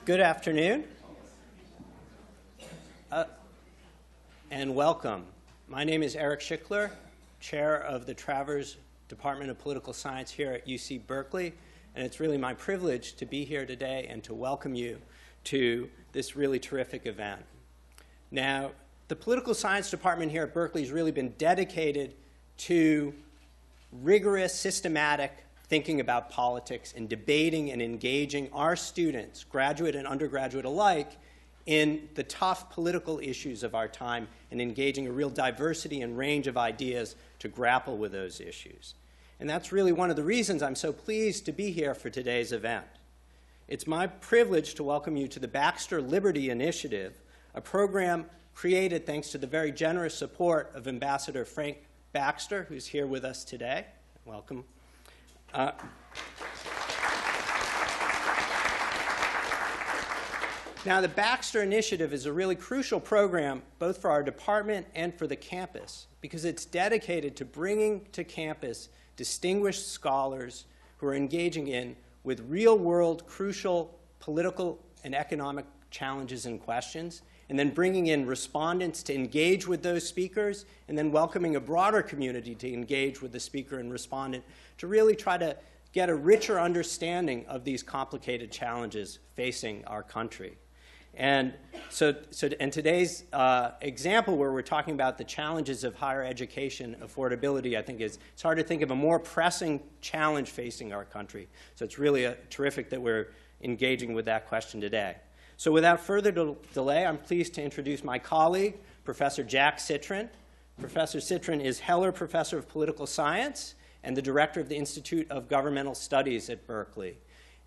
Good afternoon, and welcome. My name is Eric Schickler, Chair of the Travers Department of Political Science here at UC Berkeley, and it's really my privilege to be here today and to welcome you to this really terrific event. Now, the Political Science Department here at Berkeley has really been dedicated to rigorous, systematic thinking about politics and debating and engaging our students, graduate and undergraduate alike, in the tough political issues of our time and engaging a real diversity and range of ideas to grapple with those issues. And that's really one of the reasons I'm so pleased to be here for today's event. It's my privilege to welcome you to the Baxter Liberty Initiative, a program created thanks to the very generous support of Ambassador Frank Baxter, who's here with us today. Welcome. Now, the Baxter Initiative is a really crucial program both for our department and for the campus because it's dedicated to bringing to campus distinguished scholars who are engaging in with real-world, crucial political and economic challenges and questions, and then bringing in respondents to engage with those speakers, and then welcoming a broader community to engage with the speaker and respondent to really try to get a richer understanding of these complicated challenges facing our country. And today's example where we're talking about the challenges of higher education affordability, I think it's hard to think of a more pressing challenge facing our country. So it's really terrific that we're engaging with that question today. So without further delay, I'm pleased to introduce my colleague, Professor Jack Citrin. Professor Citrin is Heller Professor of Political Science and the Director of the Institute of Governmental Studies at Berkeley.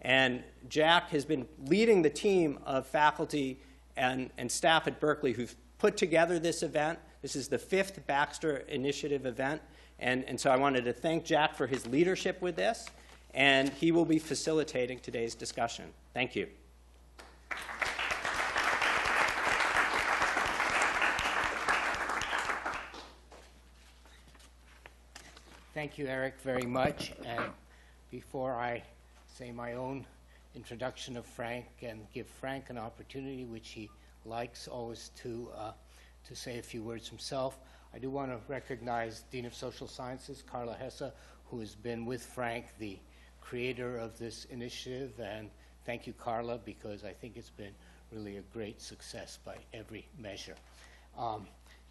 And Jack has been leading the team of faculty and staff at Berkeley who've put together this event. This is the 5th Baxter Initiative event. And so I wanted to thank Jack for his leadership with this. And he will be facilitating today's discussion. Thank you. Thank you, Eric, very much. And before I say my own introduction of Frank and give Frank an opportunity, which he likes always to say a few words himself, I do want to recognize Dean of Social Sciences, Carla Hesse, who has been with Frank, the creator of this initiative. And thank you, Carla, because I think it's been really a great success by every measure.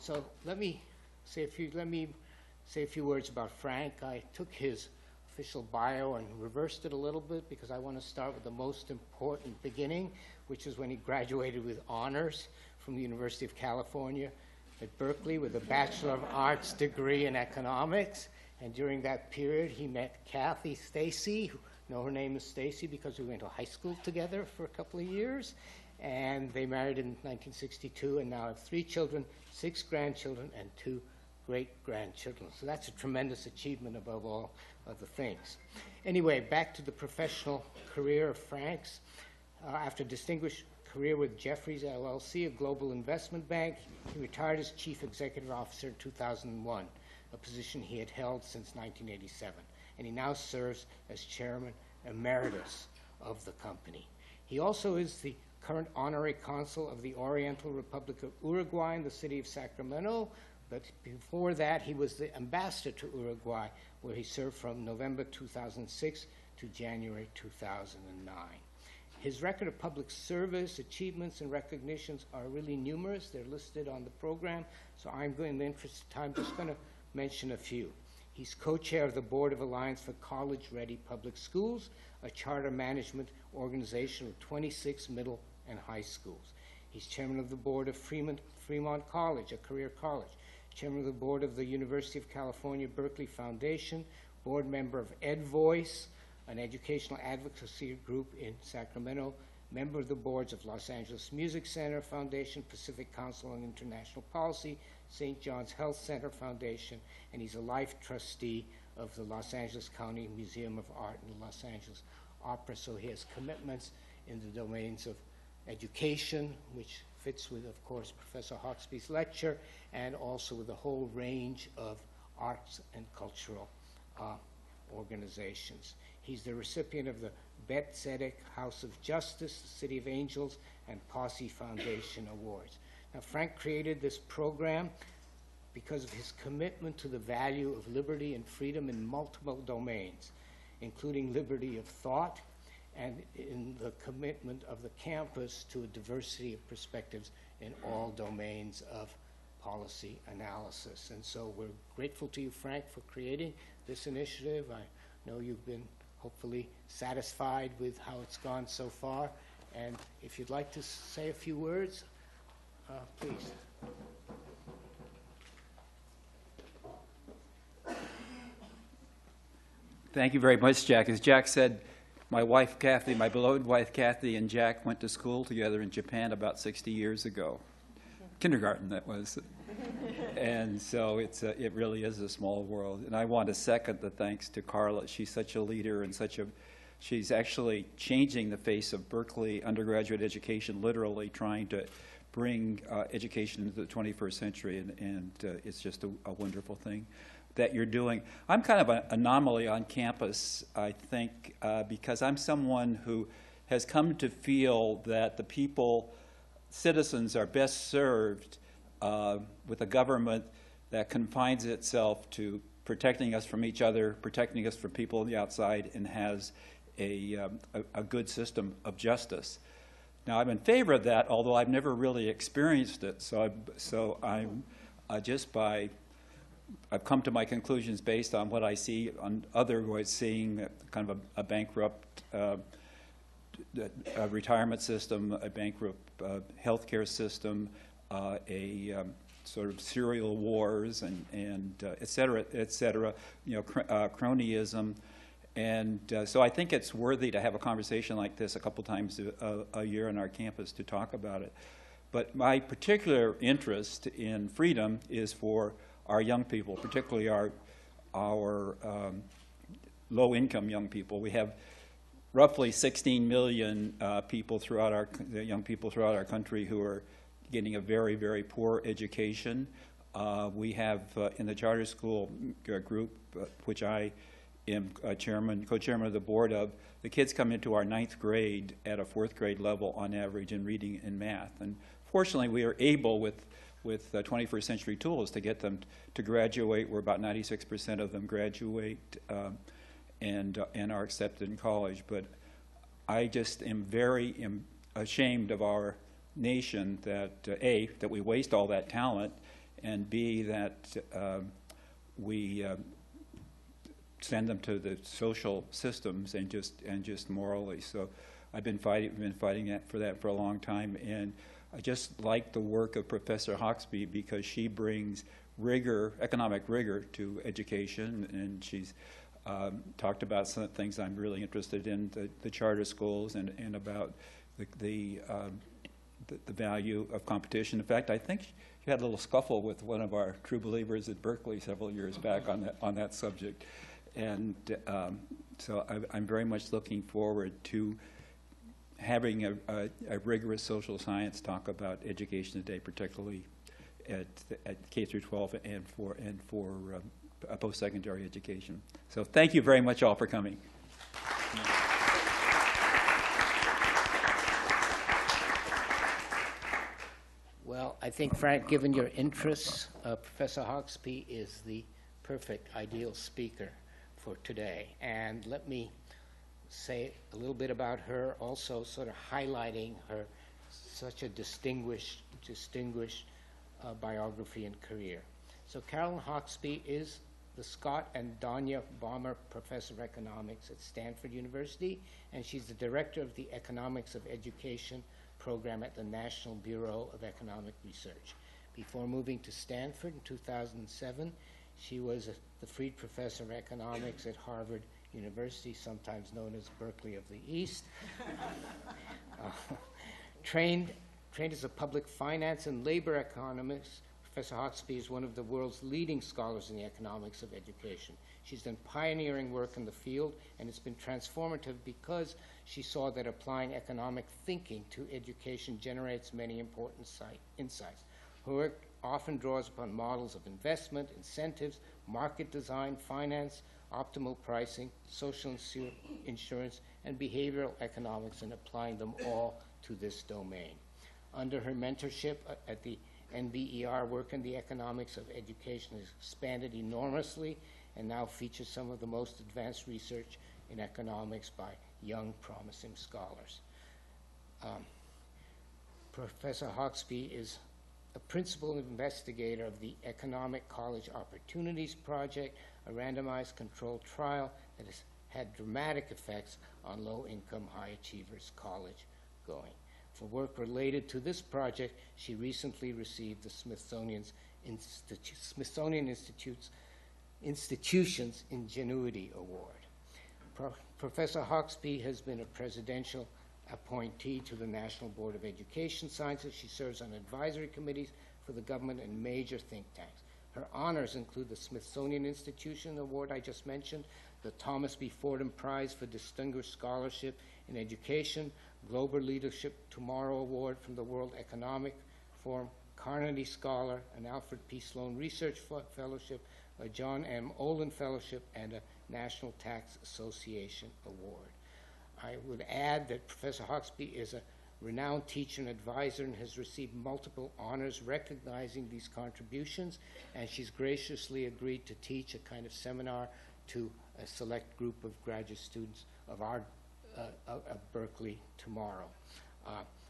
So let me say a few words about Frank. I took his official bio and reversed it a little bit because I want to start with the most important beginning, which is when he graduated with honors from the University of California at Berkeley with a Bachelor of Arts degree in economics. And during that period, he met Kathy Stacy. Her name is Stacy because we went to high school together for a couple of years. And they married in 1962 and now have 3 children, 6 grandchildren, and 2 great-grandchildren. So that's a tremendous achievement above all other things. Anyway, back to the professional career of Frank's. After a distinguished career with Jefferies, LLC, a global investment bank, he retired as Chief Executive Officer in 2001, a position he had held since 1987. And he now serves as Chairman Emeritus of the company. He also is the current Honorary Consul of the Oriental Republic of Uruguay in the city of Sacramento. But before that, he was the ambassador to Uruguay, where he served from November 2006 to January 2009. His record of public service, achievements, and recognitions are really numerous. They're listed on the program, so I'm going, in the interest of time, just going to mention a few. He's co-chair of the Board of Alliance for College-Ready Public Schools, a charter management organization with 26 middle and high schools. He's chairman of the board of Fremont College, a career college. Chairman of the board of the University of California Berkeley Foundation, board member of EdVoice, an educational advocacy group in Sacramento, member of the boards of Los Angeles Music Center Foundation, Pacific Council on International Policy, St. John's Health Center Foundation, and he's a life trustee of the Los Angeles County Museum of Art and the Los Angeles Opera. So he has commitments in the domains of education, which fits with, of course, Professor Hoxby's lecture, and also with a whole range of arts and cultural organizations. He's the recipient of the Bet Tzedek House of Justice, the City of Angels, and Posse Foundation Awards. Now, Frank created this program because of his commitment to the value of liberty and freedom in multiple domains, including liberty of thought, and in the commitment of the campus to a diversity of perspectives in all domains of policy analysis. And so we're grateful to you, Frank, for creating this initiative. I know you've been hopefully satisfied with how it's gone so far. And if you'd like to say a few words, please. Thank you very much, Jack. As Jack said, my wife, Kathy, my beloved wife, Kathy, and Jack went to school together in Japan about 60 years ago. Kindergarten, that was. And so it really is a small world. And I want to second the thanks to Carla. She's such a leader and she's actually changing the face of Berkeley undergraduate education, literally trying to bring education into the 21st century. And it's just a wonderful thing that you're doing. I'm kind of an anomaly on campus, I think, because I'm someone who has come to feel that the citizens are best served with a government that confines itself to protecting us from each other, protecting us from people on the outside, and has a good system of justice. Now, I'm in favor of that, although I've never really experienced it. So I'm I've come to my conclusions based on what I see on other ways, seeing kind of a bankrupt retirement system, a bankrupt healthcare system, sort of serial wars, and et cetera, cronyism. And so I think it's worthy to have a conversation like this a couple times a year on our campus to talk about it. But my particular interest in freedom is for our young people, particularly our low-income young people. We have roughly 16 million young people throughout our country who are getting a very, very poor education. We have in the charter school group, which I am co-chairman of the board of, the kids come into our 9th grade at a 4th grade level on average in reading and math. And fortunately, we are able with 21st century tools to get them to graduate, where about 96% of them graduate and are accepted in college. But I just am very ashamed of our nation that, A, that we waste all that talent, and B, that we send them to the social systems and just morally. So I've been fighting for that for a long time, and I just like the work of Professor Hoxby because she brings rigor, economic rigor, to education, and she's talked about some things I'm really interested in, the charter schools, and about the value of competition. In fact, I think you had a little scuffle with one of our true believers at Berkeley several years back on that subject, and so I'm very much looking forward to having a rigorous social science talk about education today, particularly at K through 12 and for post-secondary education. So thank you very much all for coming. Well, I think, Frank, given your interests, Professor Hoxby is the perfect, ideal speaker for today. And let me say a little bit about her, also sort of highlighting her such a distinguished biography and career. So Carolyn Hoxby is the Scott and Donya Bommer Professor of Economics at Stanford University, and she's the director of the Economics of Education program at the National Bureau of Economic Research. Before moving to Stanford in 2007, she was the Freed Professor of Economics at Harvard University, sometimes known as Berkeley of the East. Trained as a public finance and labor economist, Professor Hoxby is one of the world's leading scholars in the economics of education. She's done pioneering work in the field, and it's been transformative because she saw that applying economic thinking to education generates many important insights. Her work often draws upon models of investment, incentives, market design, finance, optimal pricing, social insurance, and behavioral economics, and applying them all to this domain. Under her mentorship at the NBER, work in the economics of education has expanded enormously and now features some of the most advanced research in economics by young, promising scholars. Professor Hoxby is a principal investigator of the Economic College Opportunities Project, a randomized controlled trial that has had dramatic effects on low-income, high achievers college going. For work related to this project, she recently received the Smithsonian Institution's Ingenuity Award. Professor Hoxby has been a presidential appointee to the National Board of Education Sciences. She serves on advisory committees for the government and major think tanks. Her honors include the Smithsonian Institution Award I just mentioned, the Thomas B. Fordham Prize for Distinguished Scholarship in Education, Global Leadership Tomorrow Award from the World Economic Forum, Carnegie Scholar, an Alfred P. Sloan Research Fellowship, a John M. Olin Fellowship, and a National Tax Association Award. I would add that Professor Hoxby is a renowned teacher and advisor and has received multiple honors recognizing these contributions, and she's graciously agreed to teach a kind of seminar to a select group of graduate students of Berkeley tomorrow.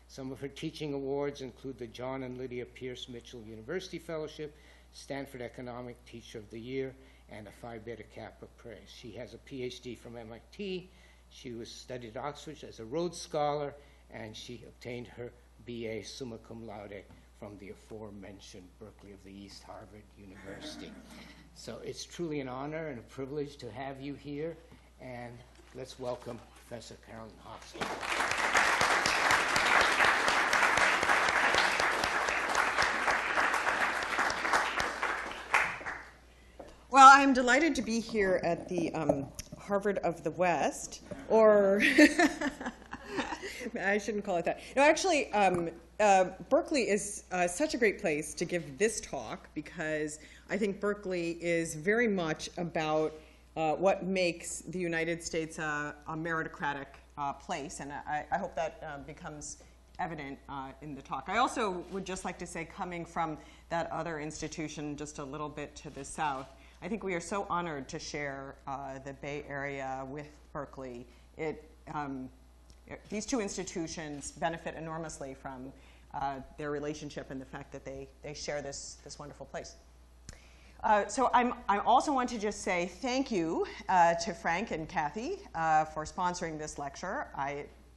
Some of her teaching awards include the John and Lydia Pierce Mitchell University Fellowship, Stanford Economic Teacher of the Year, and a Phi Beta Kappa Praise. She has a PhD from MIT. She studied at Oxford as a Rhodes Scholar, and she obtained her BA summa cum laude from the aforementioned Berkeley of the East Harvard University. So it's truly an honor and a privilege to have you here, and let's welcome Professor Carolyn Hoxby. Well, I'm delighted to be here at the Harvard of the West, or I shouldn't call it that. No, actually, Berkeley is such a great place to give this talk because I think Berkeley is very much about what makes the United States a meritocratic place, and I hope that becomes evident in the talk. I also would just like to say, coming from that other institution just a little bit to the south, I think we are so honored to share the Bay Area with Berkeley. These two institutions benefit enormously from their relationship and the fact that they share this wonderful place. So I also want to just say thank you to Frank and Kathy for sponsoring this lecture.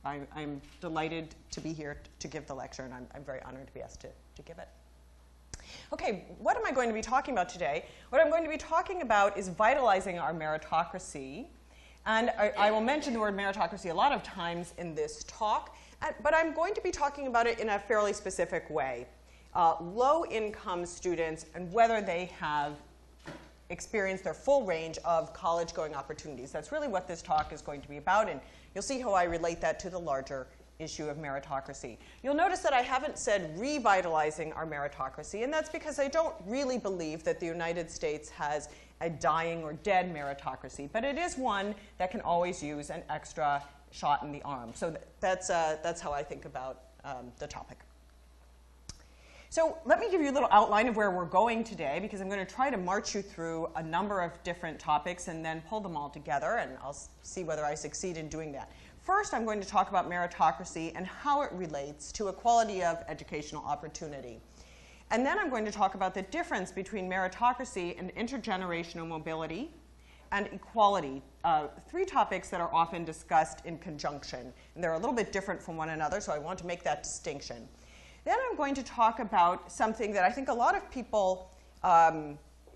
I'm delighted to be here to give the lecture, and I'm very honored to be asked to give it. Okay, what am I going to be talking about today? What I'm going to be talking about is vitalizing our meritocracy. And I will mention the word meritocracy a lot of times in this talk, but I'm going to be talking about it in a fairly specific way. Low-income students and whether they have experienced their full range of college-going opportunities. That's really what this talk is going to be about, and you'll see how I relate that to the larger issue of meritocracy. You'll notice that I haven't said revitalizing our meritocracy, and that's because I don't really believe that the United States has a dying or dead meritocracy, but it is one that can always use an extra shot in the arm. So that's how I think about the topic. So let me give you a little outline of where we're going today, because I'm going to try to march you through a number of different topics and then pull them all together, and I'll see whether I succeed in doing that. First, I'm going to talk about meritocracy and how it relates to equality of educational opportunity. And then I'm going to talk about the difference between meritocracy and intergenerational mobility and equality, three topics that are often discussed in conjunction. And they're a little bit different from one another, so I want to make that distinction. Then I'm going to talk about something that I think a lot of people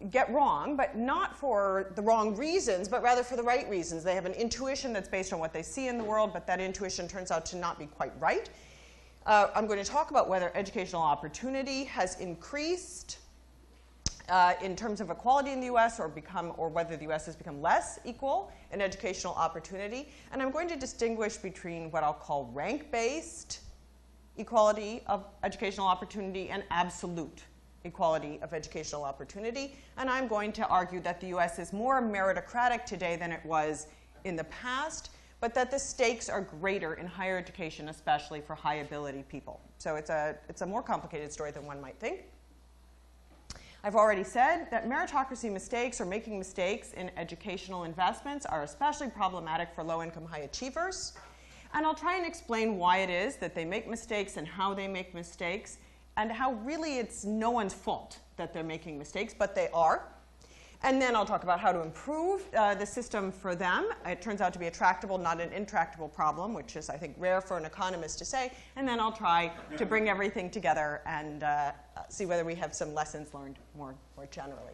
get wrong, but not for the wrong reasons, but rather for the right reasons. They have an intuition that's based on what they see in the world, but that intuition turns out to not be quite right. I'm going to talk about whether educational opportunity has increased in terms of equality in the US or whether the US has become less equal in educational opportunity. And I'm going to distinguish between what I'll call rank-based equality of educational opportunity and absolute equality of educational opportunity. And I'm going to argue that the US is more meritocratic today than it was in the past, but that the stakes are greater in higher education, especially for high ability people. So it's a more complicated story than one might think. I've already said that meritocracy mistakes or making mistakes in educational investments are especially problematic for low-income high achievers. And I'll try and explain why it is that they make mistakes and how they make mistakes, and how really it's no one's fault that they're making mistakes, but they are. And then I'll talk about how to improve the system for them. It turns out to be a tractable, not an intractable problem, which is, I think, rare for an economist to say. And then I'll try to bring everything together and see whether we have some lessons learned more generally.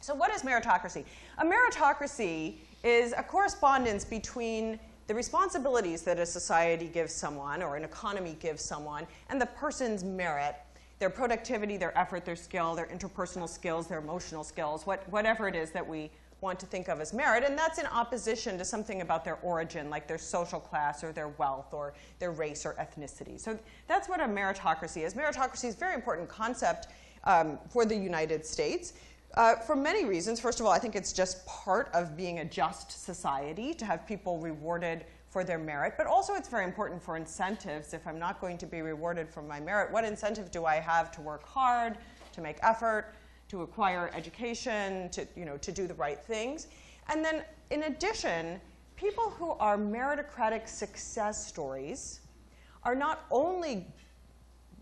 So what is meritocracy? A meritocracy is a correspondence between the responsibilities that a society gives someone or an economy gives someone and the person's merit, their productivity, their effort, their skill, their interpersonal skills, their emotional skills, whatever it is that we want to think of as merit. And that's in opposition to something about their origin, like their social class or their wealth or their race or ethnicity. So that's what a meritocracy is. Meritocracy is a very important concept for the United States for many reasons. First of all, I think it's just part of being a just society to have people rewarded for their merit, but also it's very important for incentives. If I'm not going to be rewarded for my merit, what incentive do I have to work hard, to make effort, to acquire education, to do the right things? And then in addition, people who are meritocratic success stories are not only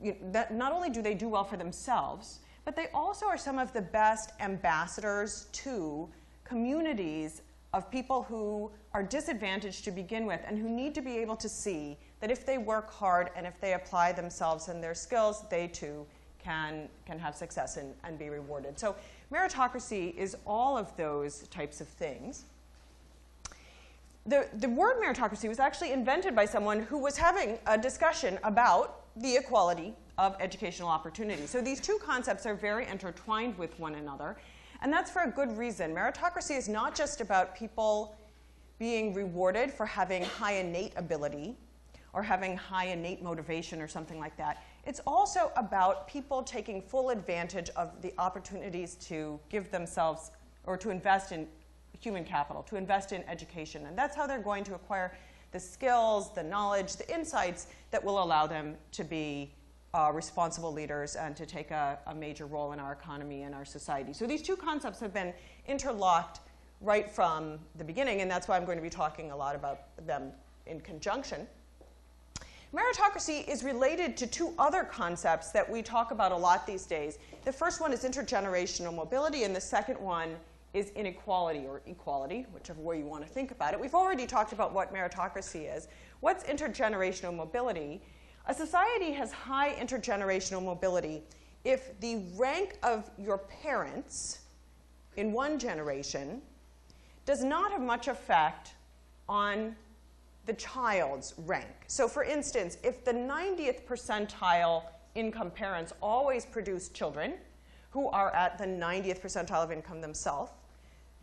do they do well for themselves, but they also are some of the best ambassadors to communities of people who are disadvantaged to begin with and who need to be able to see that if they work hard and if they apply themselves and their skills, they too can have success and be rewarded. So meritocracy is all of those types of things. The word meritocracy was actually invented by someone who was having a discussion about the equality of educational opportunity. So these two concepts are very intertwined with one another. And that's for a good reason. Meritocracy is not just about people being rewarded for having high innate ability or having high innate motivation or something like that. It's also about people taking full advantage of the opportunities to give themselves or to invest in human capital, to invest in education. And that's how they're going to acquire the skills, the knowledge, the insights that will allow them to be responsible leaders and to take a major role in our economy and our society. So these two concepts have been interlocked right from the beginning, and that's why I'm going to be talking a lot about them in conjunction. Meritocracy is related to two other concepts that we talk about a lot these days. The first one is intergenerational mobility, and the second one is inequality or equality, whichever way you want to think about it. We've already talked about what meritocracy is. What's intergenerational mobility? A society has high intergenerational mobility if the rank of your parents in one generation does not have much effect on the child's rank. So for instance, if the 90th percentile income parents always produce children who are at the 90th percentile of income themselves,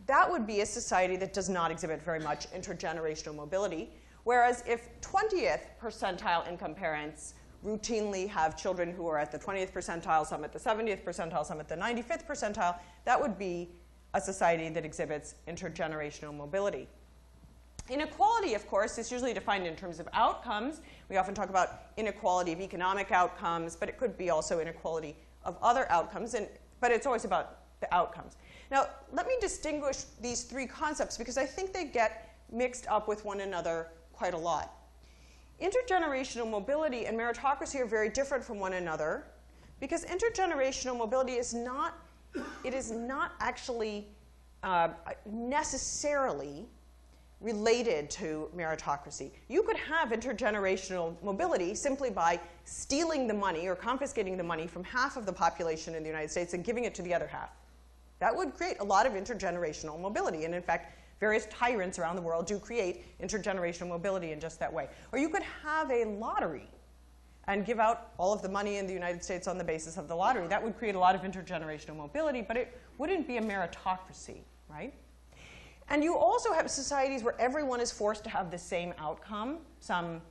that would be a society that does not exhibit very much intergenerational mobility. Whereas if 20th percentile income parents routinely have children who are at the 20th percentile, some at the 70th percentile, some at the 95th percentile, that would be a society that exhibits intergenerational mobility. Inequality, of course, is usually defined in terms of outcomes. We often talk about inequality of economic outcomes, but it could be also inequality of other outcomes, but it's always about the outcomes. Now, let me distinguish these three concepts because I think they get mixed up with one another quite a lot. Intergenerational mobility and meritocracy are very different from one another because intergenerational mobility is not actually necessarily related to meritocracy. You could have intergenerational mobility simply by stealing the money or confiscating the money from half of the population in the United States and giving it to the other half. That would create a lot of intergenerational mobility. And in fact, various tyrants around the world do create intergenerational mobility in just that way. Or you could have a lottery and give out all of the money in the United States on the basis of the lottery. That would create a lot of intergenerational mobility, but it wouldn't be a meritocracy, right? And you also have societies where everyone is forced to have the same outcome. Some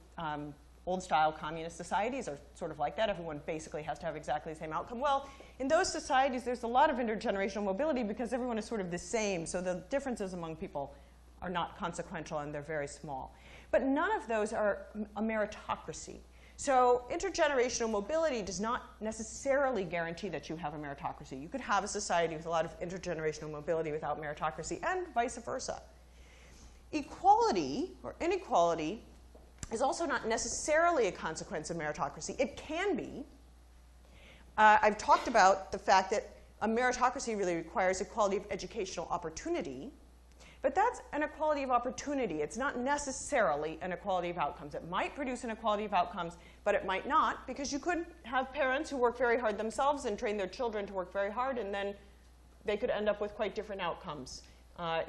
old-style communist societies are sort of like that. Everyone basically has to have exactly the same outcome. Well, in those societies, there's a lot of intergenerational mobility because everyone is sort of the same, so the differences among people are not consequential and they're very small. But none of those are a meritocracy. So intergenerational mobility does not necessarily guarantee that you have a meritocracy. You could have a society with a lot of intergenerational mobility without meritocracy, and vice versa. Equality or inequality is also not necessarily a consequence of meritocracy. It can be. I've talked about the fact that a meritocracy really requires equality of educational opportunity, but that's an equality of opportunity. It's not necessarily an equality of outcomes. It might produce an equality of outcomes, but it might not, because you could have parents who work very hard themselves and train their children to work very hard, and then they could end up with quite different outcomes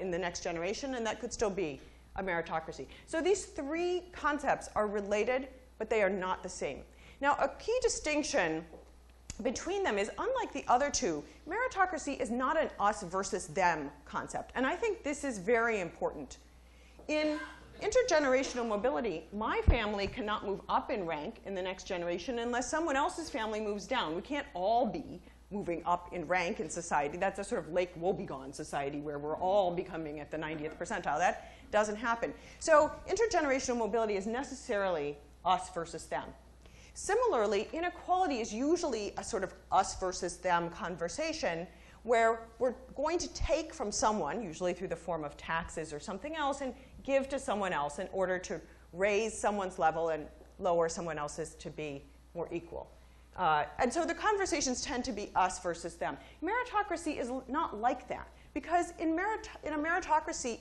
in the next generation, and that could still be a meritocracy. So these three concepts are related, but they are not the same. Now, a key distinction between them is, unlike the other two, meritocracy is not an us versus them concept. And I think this is very important. In intergenerational mobility, my family cannot move up in rank in the next generation unless someone else's family moves down. We can't all be moving up in rank in society. That's a sort of Lake Wobegon society where we're all becoming at the 90th percentile. That doesn't happen. So intergenerational mobility is necessarily us versus them. Similarly, inequality is usually a sort of us versus them conversation where we're going to take from someone, usually through the form of taxes or something else, and give to someone else in order to raise someone's level and lower someone else's to be more equal. And so the conversations tend to be us versus them. Meritocracy is not like that, because in a meritocracy,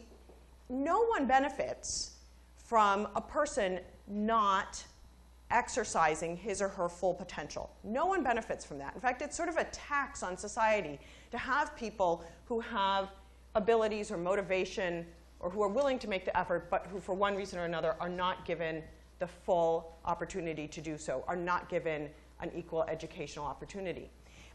no one benefits from a person not exercising his or her full potential. No one benefits from that. In fact, it's sort of a tax on society to have people who have abilities or motivation or who are willing to make the effort, but who for one reason or another are not given the full opportunity to do so, are not given an equal educational opportunity.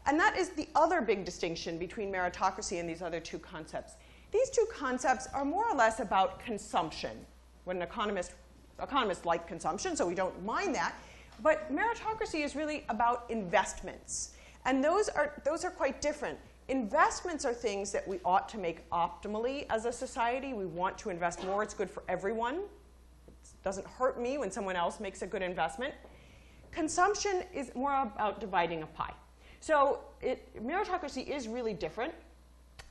And that is the other big distinction between meritocracy and these other two concepts. These two concepts are more or less about consumption. When economists like consumption, so we don't mind that. But meritocracy is really about investments. And those are quite different. Investments are things that we ought to make optimally as a society. We want to invest more. It's good for everyone. It doesn't hurt me when someone else makes a good investment. Consumption is more about dividing a pie. So meritocracy is really different.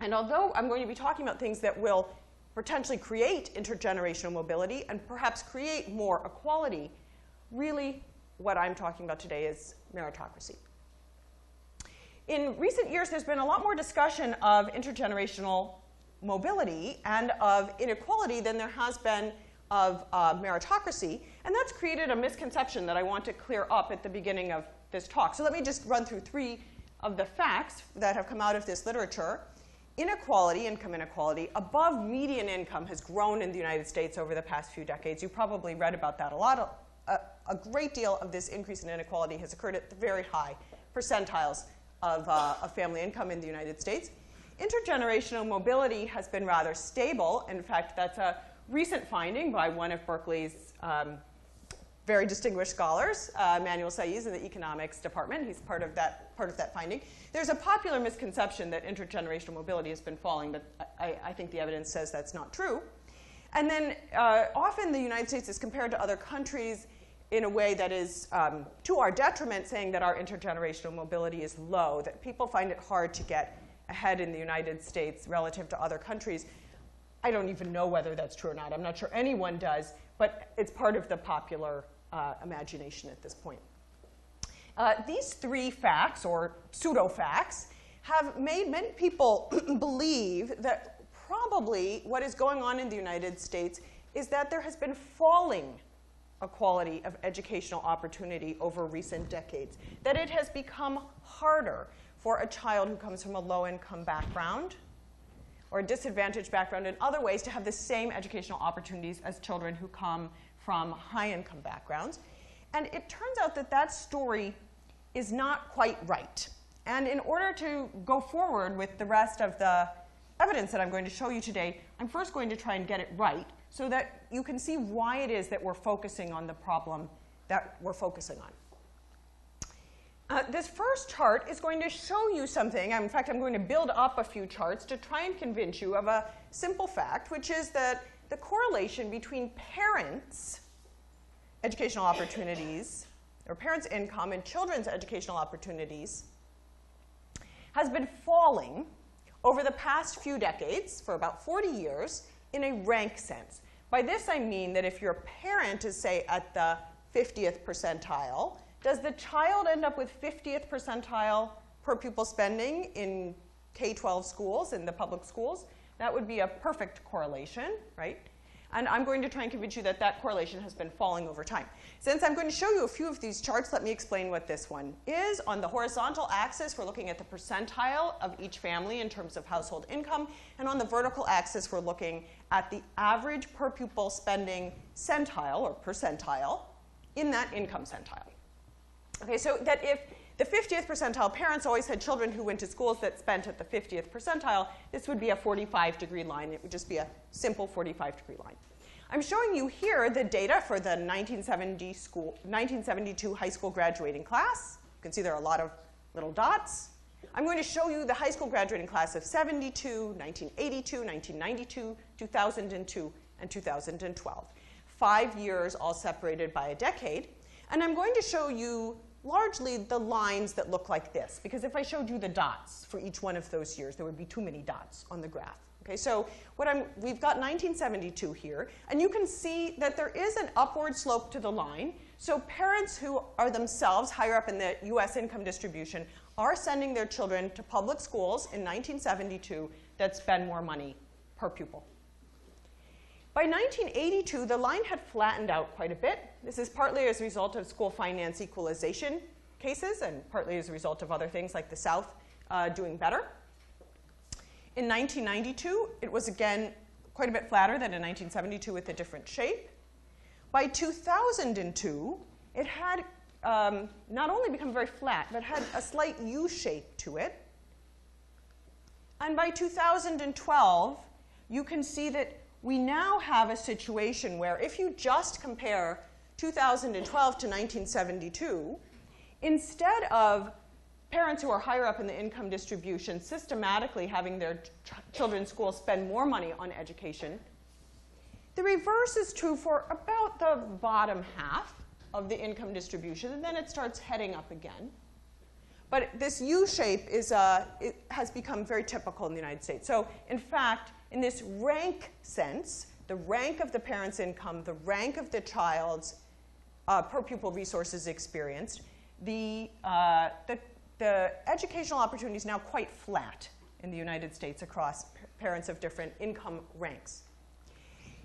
And although I'm going to be talking about things that will potentially create intergenerational mobility and perhaps create more equality, really what I'm talking about today is meritocracy. In recent years, there's been a lot more discussion of intergenerational mobility and of inequality than there has been of meritocracy, and that's created a misconception that I want to clear up at the beginning of this talk. So let me just run through three of the facts that have come out of this literature. Inequality, income inequality, above median income has grown in the United States over the past few decades. You probably read about that a lot. A great deal of this increase in inequality has occurred at the very high percentiles of family income in the United States. Intergenerational mobility has been rather stable. In fact, that's a recent finding by one of Berkeley's very distinguished scholars, Manuel Saiz in the economics department. He's part of that finding. There's a popular misconception that intergenerational mobility has been falling, but I think the evidence says that's not true. And then often the United States is compared to other countries in a way that is to our detriment, saying that our intergenerational mobility is low, that people find it hard to get ahead in the United States relative to other countries. I don't even know whether that's true or not. I'm not sure anyone does, but it's part of the popular imagination at this point. These three facts, or pseudo-facts, have made many people believe that probably what is going on in the United States is that there has been falling equality of educational opportunity over recent decades, that it has become harder for a child who comes from a low-income background or a disadvantaged background in other ways to have the same educational opportunities as children who come from high-income backgrounds. And it turns out that that story is not quite right. And in order to go forward with the rest of the evidence that I'm going to show you today, I'm first going to try and get it right so that you can see why it is that we're focusing on the problem that we're focusing on. This first chart is going to show you something. In fact, I'm going to build up a few charts to try and convince you of a simple fact, which is that the correlation between parents' educational opportunities, or parents' income and children's educational opportunities, has been falling over the past few decades, for about 40 years, in a rank sense. By this I mean that if your parent is, say, at the 50th percentile, does the child end up with 50th percentile per pupil spending in K-12 schools, in the public schools? That would be a perfect correlation, right? And I'm going to try and convince you that that correlation has been falling over time. Since I'm going to show you a few of these charts, let me explain what this one is. On the horizontal axis, we're looking at the percentile of each family in terms of household income. And on the vertical axis, we're looking at the average per pupil spending centile, or percentile, in that income centile. Okay, so that if the 50th percentile parents always had children who went to schools that spent at the 50th percentile, this would be a 45-degree line. It would just be a simple 45-degree line. I'm showing you here the data for the 1972 high school graduating class. You can see there are a lot of little dots. I'm going to show you the high school graduating class of 72, 1982, 1992, 2002, and 2012. 5 years all separated by a decade. And I'm going to show you largely the lines that look like this, because if I showed you the dots for each one of those years, there would be too many dots on the graph. Okay, so we've got 1972 here, and you can see that there is an upward slope to the line. So parents who are themselves higher up in the US income distribution are sending their children to public schools in 1972 that spend more money per pupil. By 1982, the line had flattened out quite a bit. This is partly as a result of school finance equalization cases and partly as a result of other things like the South doing better. In 1992, it was again quite a bit flatter than in 1972 with a different shape. By 2002, it had not only become very flat, but had a slight U shape to it. And by 2012, you can see that we now have a situation where if you just compare 2012 to 1972, instead of parents who are higher up in the income distribution systematically having their children's schools spend more money on education, the reverse is true for about the bottom half of the income distribution, and then it starts heading up again. But this U shape is, it has become very typical in the United States. So in fact, in this rank sense, the rank of the parent's income, the rank of the child's per pupil resources experienced, the educational opportunity is now quite flat in the United States across parents of different income ranks.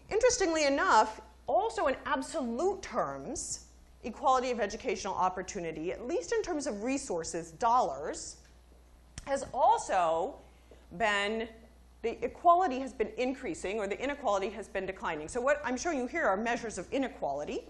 Interestingly enough, also in absolute terms, equality of educational opportunity, at least in terms of resources, dollars, has also been, the equality has been increasing, or the inequality has been declining. So what I'm showing you here are measures of inequality.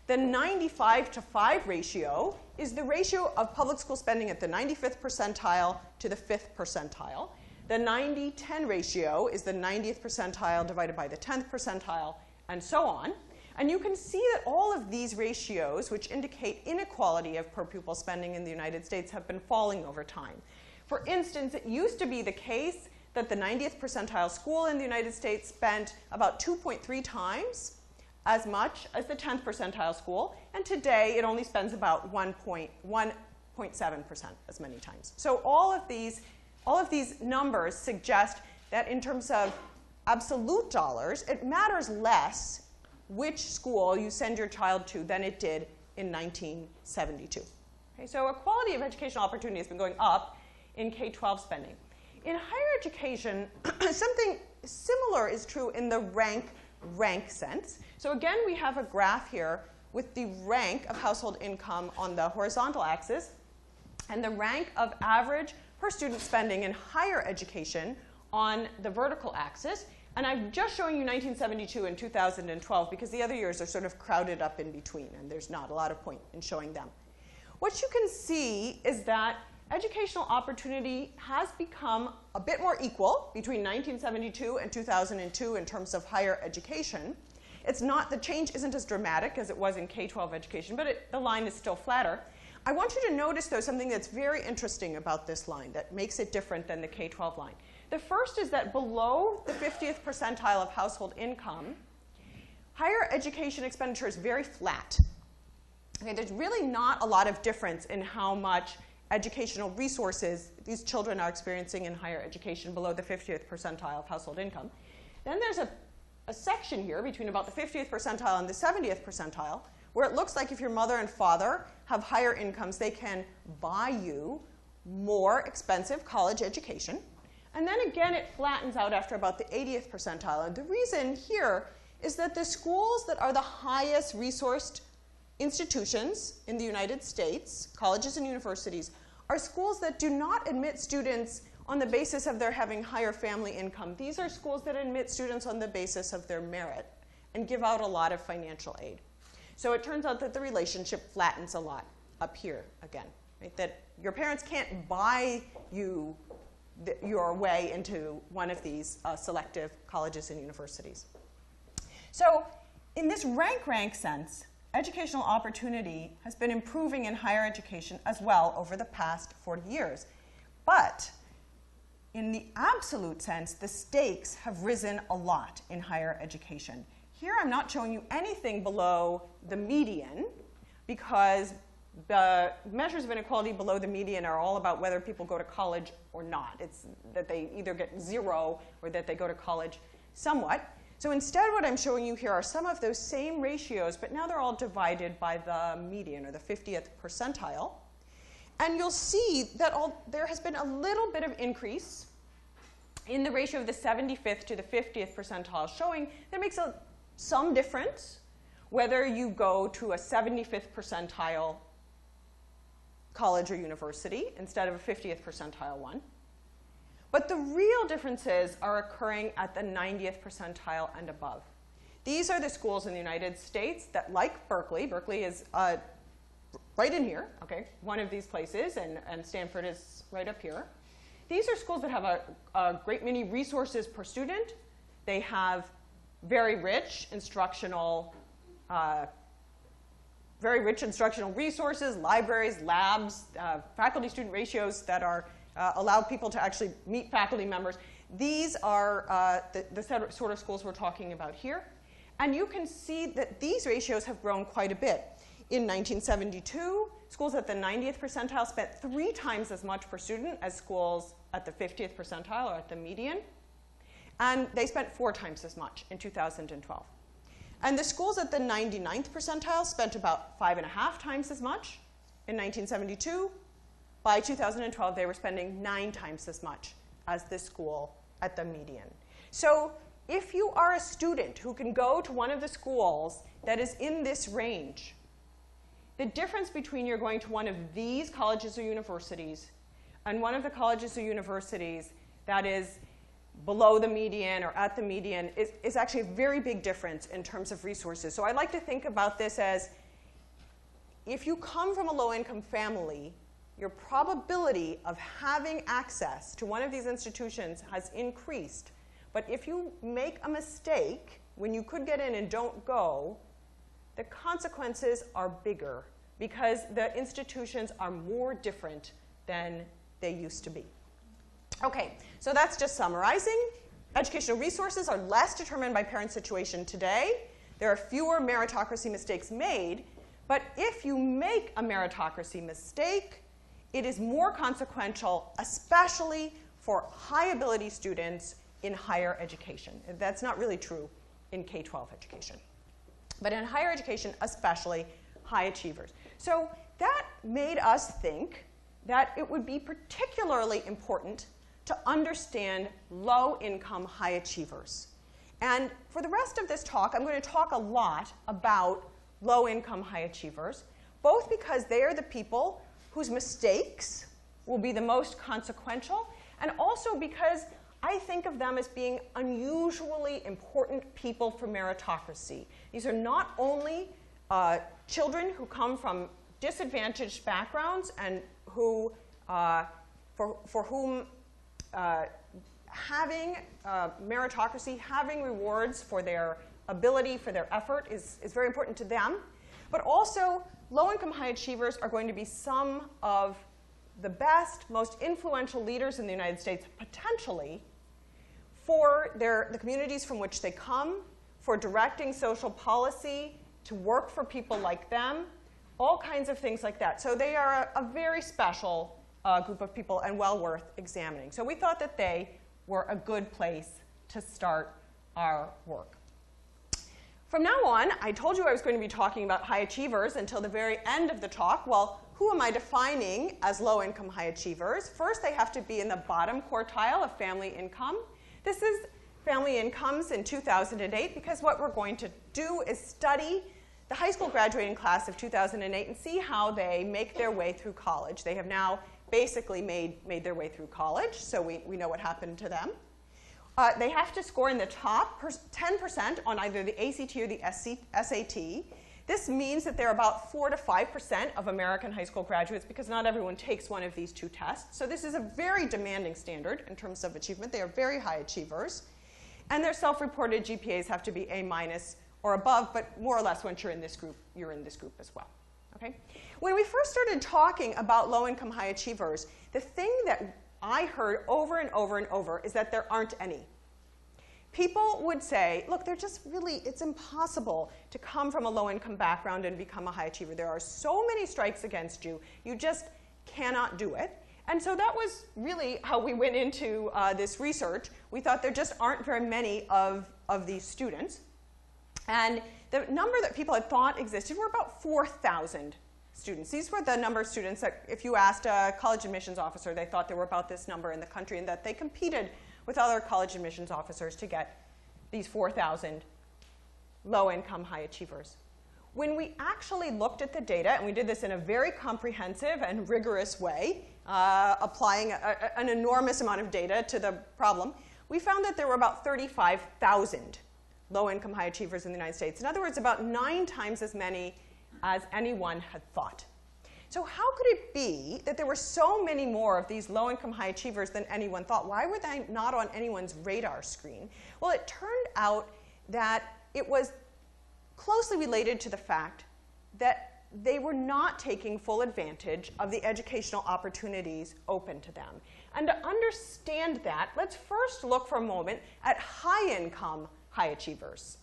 The 95-to-5 ratio is the ratio of public school spending at the 95th percentile to the 5th percentile. The 90-10 ratio is the 90th percentile divided by the 10th percentile, and so on. And you can see that all of these ratios, which indicate inequality of per pupil spending in the United States, have been falling over time. For instance, it used to be the case that the 90th percentile school in the United States spent about 2.3 times as much as the 10th percentile school, and today it only spends about 1.7% as many times. So all of these numbers suggest that in terms of absolute dollars, it matters less which school you send your child to than it did in 1972. Okay, so equality of educational opportunity has been going up in K-12 spending. In higher education, something similar is true in the rank sense. So again, we have a graph here with the rank of household income on the horizontal axis and the rank of average per student spending in higher education on the vertical axis. And I'm just showing you 1972 and 2012 because the other years are sort of crowded up in between, and there's not a lot of point in showing them. What you can see is that educational opportunity has become a bit more equal between 1972 and 2002 in terms of higher education. It's not, the change isn't as dramatic as it was in K-12 education, but the line is still flatter. I want you to notice, though, something that's very interesting about this line that makes it different than the K-12 line. The first is that below the 50th percentile of household income, higher education expenditure is very flat. Okay, there's really not a lot of difference in how much educational resources these children are experiencing in higher education below the 50th percentile of household income. Then there's a section here between about the 50th percentile and the 70th percentile where it looks like if your mother and father have higher incomes, they can buy you more expensive college education. And then again, it flattens out after about the 80th percentile. And the reason here is that the schools that are the highest resourced institutions in the United States, colleges and universities, are schools that do not admit students on the basis of their having higher family income. These are schools that admit students on the basis of their merit and give out a lot of financial aid. So it turns out that the relationship flattens a lot up here again, right? That your parents can't buy you your way into one of these selective colleges and universities. So in this rank sense, educational opportunity has been improving in higher education as well over the past 40 years. But in the absolute sense, the stakes have risen a lot in higher education. Here I'm not showing you anything below the median because the measures of inequality below the median are all about whether people go to college or not. It's that they either get 0 or that they go to college somewhat. So instead, what I'm showing you here are some of those same ratios, but now they're all divided by the median, or the 50th percentile. And you'll see that there has been a little bit of increase in the ratio of the 75th to the 50th percentile, showing that it makes some difference whether you go to a 75th percentile college or university instead of a 50th percentile one. But the real differences are occurring at the 90th percentile and above. These are the schools in the United States that, like Berkeley, Berkeley is right in here, okay, one of these places, and Stanford is right up here. These are schools that have a great many resources per student. They have very rich instructional resources, libraries, labs, faculty-student ratios that are allow people to actually meet faculty members. These are the sort of schools we're talking about here. And you can see that these ratios have grown quite a bit. In 1972, schools at the 90th percentile spent 3 times as much per student as schools at the 50th percentile or at the median. And they spent 4 times as much in 2012. And the schools at the 99th percentile spent about 5.5 times as much in 1972. By 2012, they were spending 9 times as much as this school at the median. So if you are a student who can go to one of the schools that is in this range, the difference between you're going to one of these colleges or universities and one of the colleges or universities that is below the median or at the median is actually a very big difference in terms of resources. So I like to think about this as if you come from a low-income family, your probability of having access to one of these institutions has increased. But if you make a mistake when you could get in and don't go, the consequences are bigger because the institutions are more different than they used to be. Okay, so that's just summarizing. Educational resources are less determined by parent situation today. There are fewer meritocracy mistakes made, but if you make a meritocracy mistake, it is more consequential, especially for high-ability students in higher education. That's not really true in K-12 education. But in higher education, especially high achievers. So that made us think that it would be particularly important to understand low-income high achievers. And for the rest of this talk, I'm going to talk a lot about low-income high achievers, both because they are the people whose mistakes will be the most consequential, and also because I think of them as being unusually important people for meritocracy. These are not only children who come from disadvantaged backgrounds and who, for whom having meritocracy, having rewards for their ability, for their effort is very important to them. But also, low-income high achievers are going to be some of the best, most influential leaders in the United States, potentially, for the communities from which they come, for directing social policy, to work for people like them, all kinds of things like that. So they are a very special group of people and well worth examining. So we thought that they were a good place to start our work. From now on, I told you I was going to be talking about high achievers until the very end of the talk. Well, who am I defining as low-income high achievers? First, they have to be in the bottom quartile of family income. This is family incomes in 2008, because what we're going to do is study the high school graduating class of 2008 and see how they make their way through college. They have now basically made their way through college, so we know what happened to them. They have to score in the top 10% on either the ACT or the SAT. This means that they're about 4 to 5% of American high school graduates, because not everyone takes one of these two tests. So this is a very demanding standard in terms of achievement. They are very high achievers. And their self-reported GPAs have to be A- or above, but more or less once you're in this group, you're in this group as well. Okay? When we first started talking about low-income high achievers, the thing that I heard over and over and over is that there aren't any. People would say, look, they're just really, it's impossible to come from a low-income background and become a high achiever. There are so many strikes against you. You just cannot do it. And so that was really how we went into this research. We thought there just aren't very many of these students. And the number that people had thought existed were about 4,000 students. These were the number of students that, if you asked a college admissions officer, they thought there were about this number in the country, and that they competed with other college admissions officers to get these 4,000 low-income high achievers. When we actually looked at the data, and we did this in a very comprehensive and rigorous way, applying an enormous amount of data to the problem, we found that there were about 35,000 low-income high achievers in the United States. In other words, about 9 times as many as anyone had thought. So how could it be that there were so many more of these low-income high achievers than anyone thought? Why were they not on anyone's radar screen? Well, it turned out that it was closely related to the fact that they were not taking full advantage of the educational opportunities open to them. And to understand that, let's first look for a moment at high-income high achievers.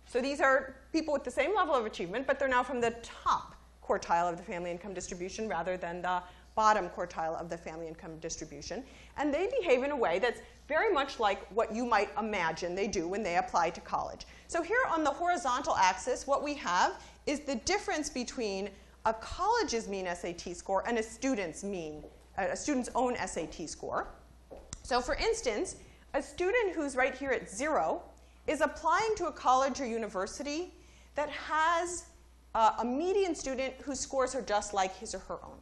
So these are people with the same level of achievement, but they're now from the top quartile of the family income distribution rather than the bottom quartile of the family income distribution. And they behave in a way that's very much like what you might imagine they do when they apply to college. So here on the horizontal axis, what we have is the difference between a college's mean SAT score and a student's own SAT score. So for instance, a student who's right here at 0 is applying to a college or university that has a median student whose scores are just like his or her own.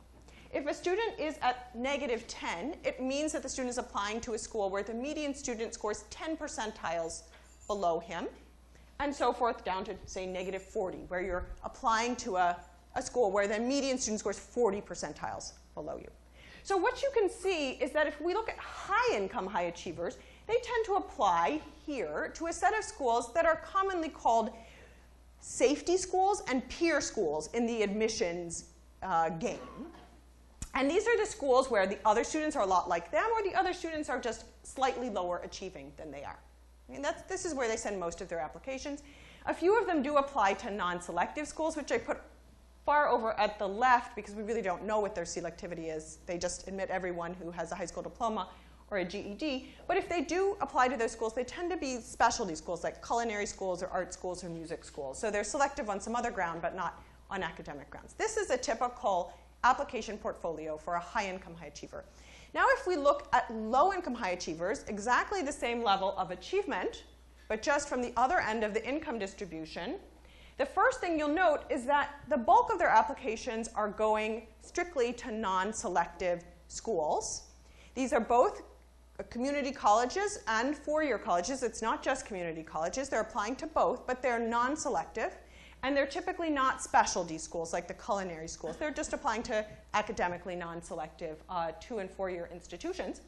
If a student is at -10, it means that the student is applying to a school where the median student scores 10 percentiles below him, and so forth down to, say, -40, where you're applying to a school where the median student scores 40 percentiles below you. So what you can see is that if we look at high-income high achievers, they tend to apply here to a set of schools that are commonly called safety schools and peer schools in the admissions game. And these are the schools where the other students are a lot like them, or the other students are just slightly lower achieving than they are. I mean, this is where they send most of their applications. A few of them do apply to non-selective schools, which I put far over at the left because we really don't know what their selectivity is. They just admit everyone who has a high school diploma or a GED. But if they do apply to those schools, they tend to be specialty schools like culinary schools or art schools or music schools. So they're selective on some other ground, but not on academic grounds. This is a typical application portfolio for a high-income high achiever. Now if we look at low-income high achievers, exactly the same level of achievement, but just from the other end of the income distribution, the first thing you'll note is that the bulk of their applications are going strictly to non-selective schools. These are both community colleges and four-year colleges. It's not just community colleges. They're applying to both, but they're non-selective. And they're typically not specialty schools like the culinary schools. They're just applying to academically non-selective 2- and 4-year institutions.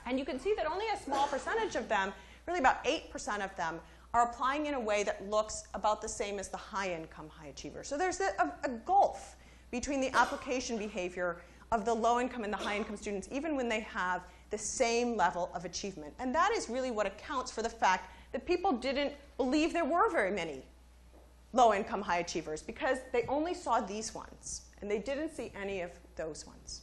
And you can see that only a small percentage of them, really about 8% of them, are applying in a way that looks about the same as the high-income high achievers. So there's a gulf between the application behavior of the low-income and the high-income students, even when they have the same level of achievement. And that is really what accounts for the fact that people didn't believe there were very many low-income high achievers, because they only saw these ones, and they didn't see any of those ones.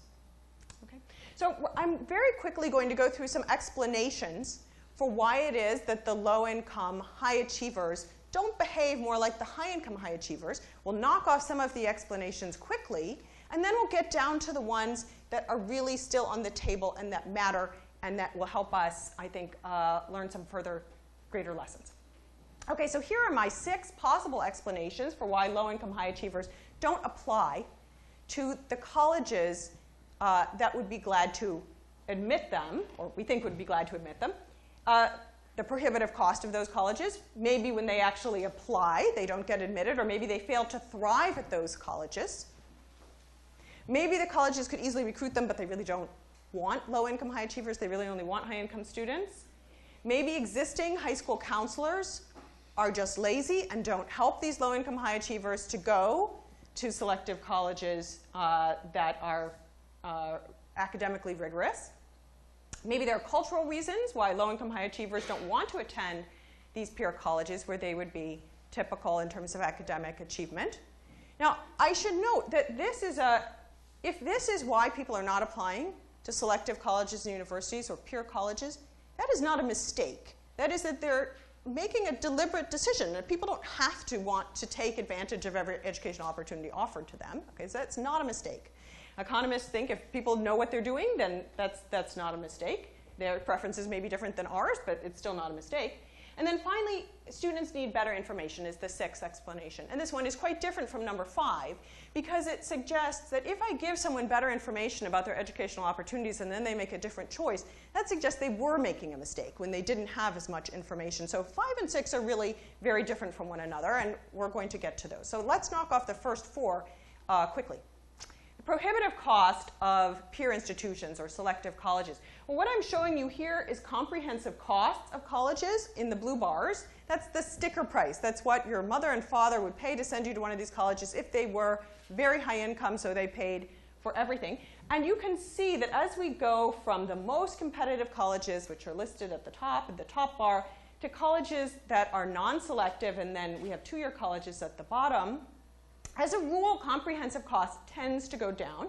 Okay? So I'm very quickly going to go through some explanations for why it is that the low-income high achievers don't behave more like the high-income high achievers. We'll knock off some of the explanations quickly, and then we'll get down to the ones that are really still on the table and that matter, and that will help us, I think, learn some further greater lessons. Okay, so here are my 6 possible explanations for why low-income high achievers don't apply to the colleges that would be glad to admit them, or we think would be glad to admit them. The prohibitive cost of those colleges, maybe when they actually apply, they don't get admitted, or maybe they fail to thrive at those colleges. Maybe the colleges could easily recruit them, but they really don't want low-income high achievers. They really only want high-income students. Maybe existing high school counselors are just lazy and don't help these low-income high achievers to go to selective colleges that are academically rigorous. Maybe there are cultural reasons why low-income high achievers don't want to attend these peer colleges where they would be typical in terms of academic achievement. Now, I should note that if this is why people are not applying to selective colleges and universities or peer colleges, that is not a mistake. That is that they're making a deliberate decision, that people don't have to want to take advantage of every educational opportunity offered to them. Okay, so that's not a mistake. Economists think if people know what they're doing, then that's not a mistake. Their preferences may be different than ours, but it's still not a mistake. And then finally, students need better information is the 6th explanation. And this one is quite different from number 5, because it suggests that if I give someone better information about their educational opportunities and then they make a different choice, that suggests they were making a mistake when they didn't have as much information. So 5 and 6 are really very different from one another, and we're going to get to those. So let's knock off the first 4 quickly. Prohibitive cost of peer institutions or selective colleges. Well, what I'm showing you here is comprehensive costs of colleges in the blue bars. That's the sticker price. That's what your mother and father would pay to send you to one of these colleges if they were very high income, so they paid for everything. And you can see that as we go from the most competitive colleges, which are listed at the top bar, to colleges that are non-selective, and then we have 2-year colleges at the bottom, as a rule, comprehensive cost tends to go down,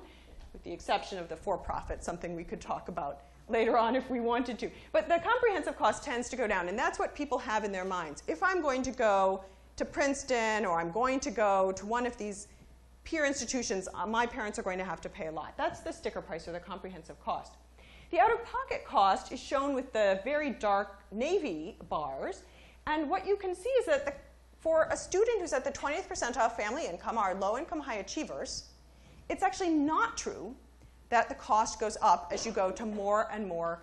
with the exception of the for-profit, something we could talk about later on if we wanted to. But the comprehensive cost tends to go down, and that's what people have in their minds. If I'm going to go to Princeton, or I'm going to go to one of these peer institutions, my parents are going to have to pay a lot. That's the sticker price, or the comprehensive cost. The out-of-pocket cost is shown with the very dark navy bars, and what you can see is that for a student who's at the 20th percentile family income, our low-income high achievers, it's actually not true that the cost goes up as you go to more and more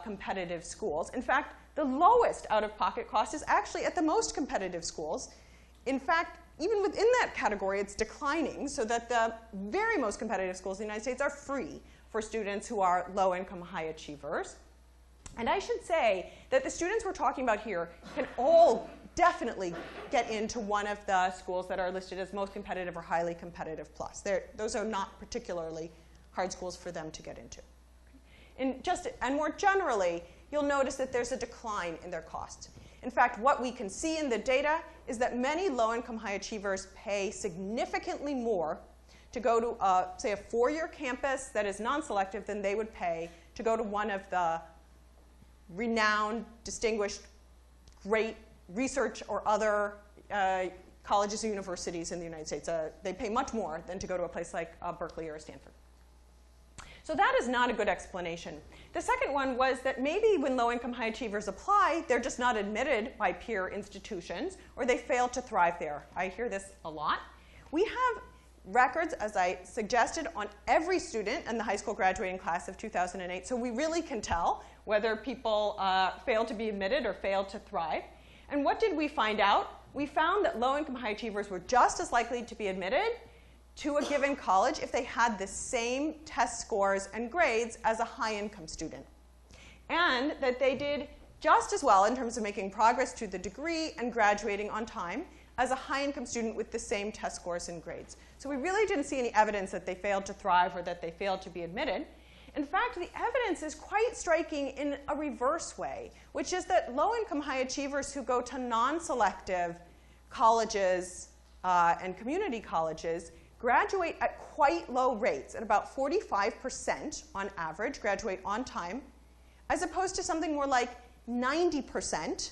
competitive schools. In fact, the lowest out-of-pocket cost is actually at the most competitive schools. In fact, even within that category, it's declining, so that the very most competitive schools in the United States are free for students who are low-income high achievers. And I should say that the students we're talking about here can all definitely get into one of the schools that are listed as most competitive or highly competitive plus. Those are not particularly hard schools for them to get into. And more generally, you'll notice that there's a decline in their costs. In fact, what we can see in the data is that many low-income high achievers pay significantly more to go to, say, a 4-year campus that is non-selective than they would pay to go to one of the renowned, distinguished, great research or other colleges or universities in the United States. They pay much more than to go to a place like Berkeley or Stanford. So that is not a good explanation. The second one was that maybe when low-income high achievers apply, they're just not admitted by peer institutions, or they fail to thrive there. I hear this a lot. We have records, as I suggested, on every student in the high school graduating class of 2008, so we really can tell whether people fail to be admitted or fail to thrive. And what did we find out? We found that low-income high achievers were just as likely to be admitted to a given college if they had the same test scores and grades as a high-income student. and that they did just as well in terms of making progress to the degree and graduating on time as a high-income student with the same test scores and grades. So we really didn't see any evidence that they failed to thrive or that they failed to be admitted. In fact, the evidence is quite striking in a reverse way, which is that low-income high achievers who go to non-selective colleges and community colleges graduate at quite low rates, at about 45% on average, graduate on time, as opposed to something more like 90%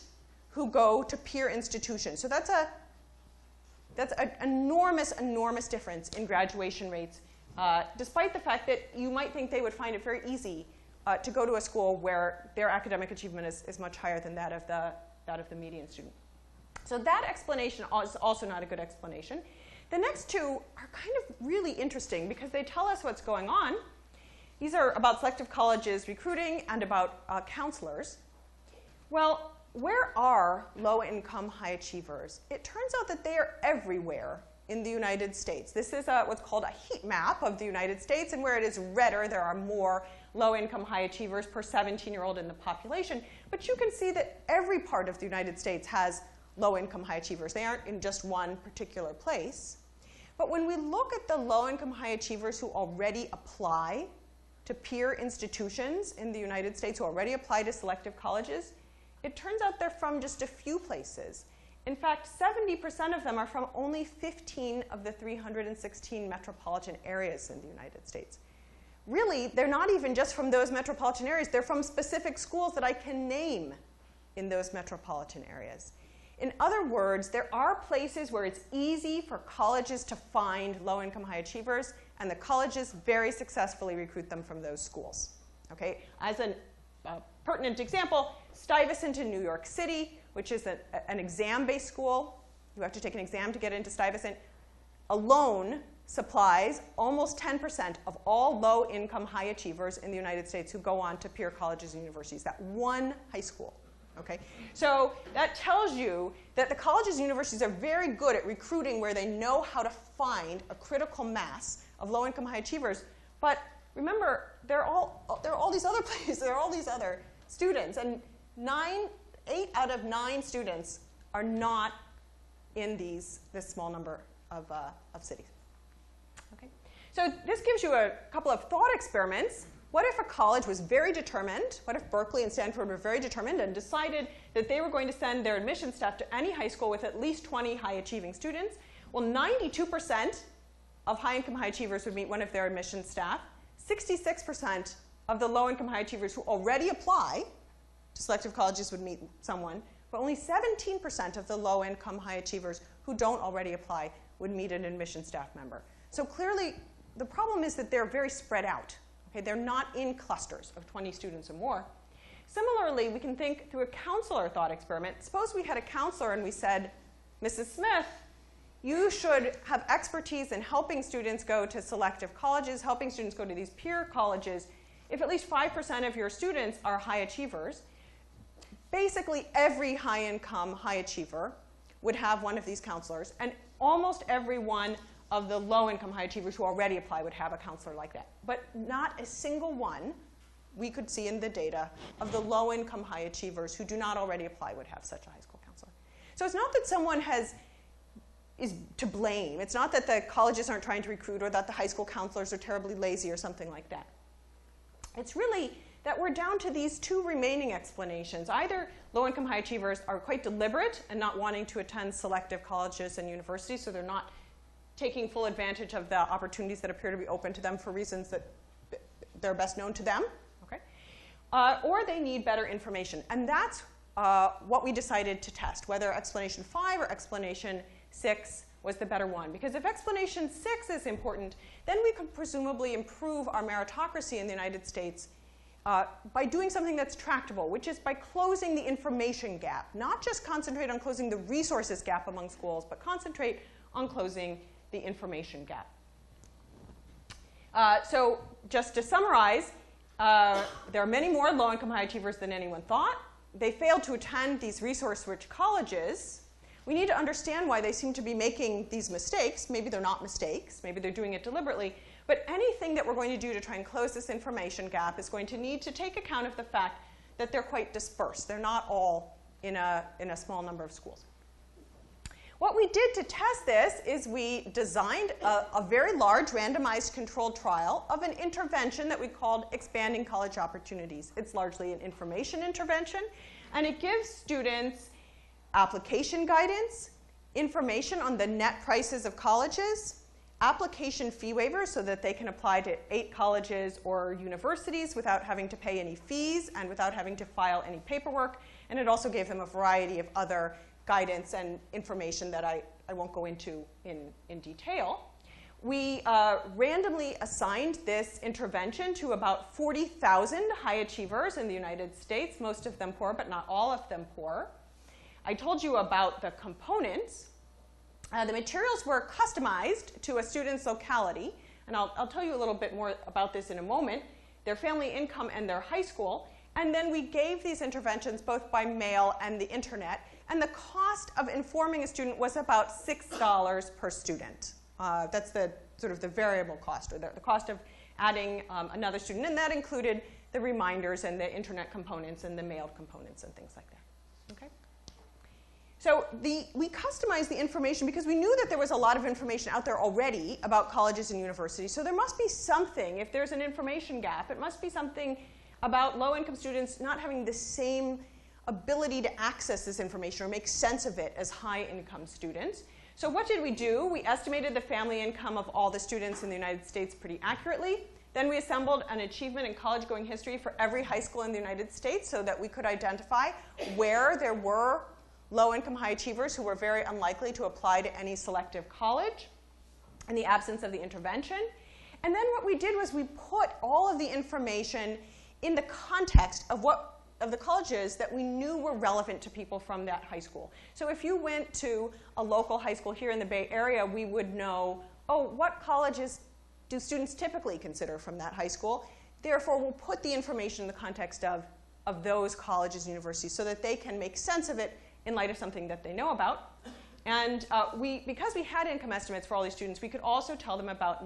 who go to peer institutions. So that's an enormous, enormous difference in graduation rates, despite the fact that you might think they would find it very easy to go to a school where their academic achievement is much higher than that of the median student. So that explanation is also not a good explanation. The next two are kind of really interesting because they tell us what's going on. These are about selective colleges recruiting and about counselors. Well, where are low-income high achievers? It turns out that they are everywhere in the United States. This is what's called a heat map of the United States, and where it is redder, there are more low-income high achievers per 17-year-old in the population. But you can see that every part of the United States has low-income high achievers. They aren't in just one particular place. But when we look at the low-income high achievers who already apply to peer institutions in the United States, who already apply to selective colleges, it turns out they're from just a few places. In fact, 70% of them are from only 15 of the 316 metropolitan areas in the United States. Really, they're not even just from those metropolitan areas. They're from specific schools that I can name in those metropolitan areas. In other words, there are places where it's easy for colleges to find low-income high achievers, and the colleges very successfully recruit them from those schools. Okay? As a pertinent example, Stuyvesant in New York City, which is an exam-based school. You have to take an exam to get into Stuyvesant. Alone supplies almost 10% of all low-income high achievers in the United States who go on to peer colleges and universities. That one high school. Okay? So that tells you that the colleges and universities are very good at recruiting where they know how to find a critical mass of low-income high achievers. But remember, there are all these other places, there are all these other students, and 8 out of 9 students are not in this small number of cities. Okay? So this gives you a couple of thought experiments. What if a college was very determined? What if Berkeley and Stanford were very determined and decided that they were going to send their admission staff to any high school with at least 20 high-achieving students? Well, 92% of high-income high achievers would meet one of their admission staff. 66% of the low-income high achievers who already apply to selective colleges would meet someone, but only 17% of the low-income high achievers who don't already apply would meet an admission staff member. So clearly, the problem is that they're very spread out. Okay, they're not in clusters of 20 students or more. Similarly, we can think through a counselor thought experiment. Suppose we had a counselor and we said, Mrs. Smith, you should have expertise in helping students go to selective colleges, helping students go to these peer colleges. If at least 5% of your students are high achievers, basically every high-income high achiever would have one of these counselors, and almost every one of the low-income high achievers who already apply would have a counselor like that. But not a single one we could see in the data of the low-income high achievers who do not already apply would have such a high school counselor. So it's not that someone is to blame. It's not that the colleges aren't trying to recruit or that the high school counselors are terribly lazy or something like that. It's really that we're down to these two remaining explanations. Either low-income high achievers are quite deliberate and not wanting to attend selective colleges and universities, so they're not taking full advantage of the opportunities that appear to be open to them for reasons that they're best known to them, okay? Or they need better information. And that's what we decided to test, whether explanation 5 or explanation 6 was the better one. Because if explanation 6 is important, then we could presumably improve our meritocracy in the United States by doing something that's tractable, which is by closing the information gap. Not just concentrate on closing the resources gap among schools, but concentrate on closing the information gap. So just to summarize, there are many more low-income high achievers than anyone thought. They failed to attend these resource-rich colleges. We need to understand why they seem to be making these mistakes. Maybe they're not mistakes. Maybe they're doing it deliberately. But anything that we're going to do to try and close this information gap is going to need to take account of the fact that they're quite dispersed. They're not all in a small number of schools. What we did to test this is we designed a very large randomized controlled trial of an intervention that we called Expanding College Opportunities. It's largely an information intervention, and it gives students application guidance, information on the net prices of colleges, application fee waivers so that they can apply to 8 colleges or universities without having to pay any fees and without having to file any paperwork. And it also gave them a variety of other guidance and information that I won't go into in detail. We randomly assigned this intervention to about 40,000 high achievers in the United States, most of them poor, but not all of them poor. I told you about the components. The materials were customized to a student's locality, and I'll tell you a little bit more about this in a moment, their family income and their high school. And then we gave these interventions both by mail and the internet, and the cost of informing a student was about $6 per student. That's the sort of the variable cost, or the cost of adding another student, and that included the reminders and the internet components and the mailed components and things like that. Okay? So we customized the information because we knew that there was a lot of information out there already about colleges and universities. So there must be something, if there's an information gap, it must be something about low-income students not having the same ability to access this information or make sense of it as high-income students. So what did we do? We estimated the family income of all the students in the United States pretty accurately. Then we assembled an achievement and college-going history for every high school in the United States so that we could identify where there were low-income high achievers who were very unlikely to apply to any selective college in the absence of the intervention. And then what we did was we put all of the information in the context of the colleges that we knew were relevant to people from that high school. So if you went to a local high school here in the Bay Area, we would know, oh, what colleges do students typically consider from that high school? Therefore, we'll put the information in the context of those colleges and universities so that they can make sense of it in light of something that they know about. And because we had income estimates for all these students, we could also tell them about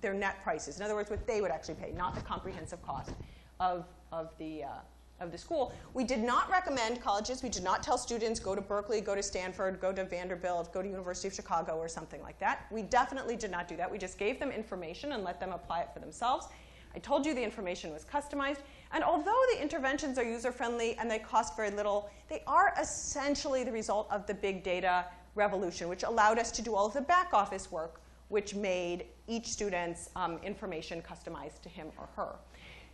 their net prices. In other words, what they would actually pay, not the comprehensive cost of the school. We did not recommend colleges. We did not tell students, go to Berkeley, go to Stanford, go to Vanderbilt, go to University of Chicago, or something like that. We definitely did not do that. We just gave them information and let them apply it for themselves. I told you the information was customized. And although the interventions are user-friendly and they cost very little, they are essentially the result of the big data revolution, which allowed us to do all of the back office work, which made each student's information customized to him or her.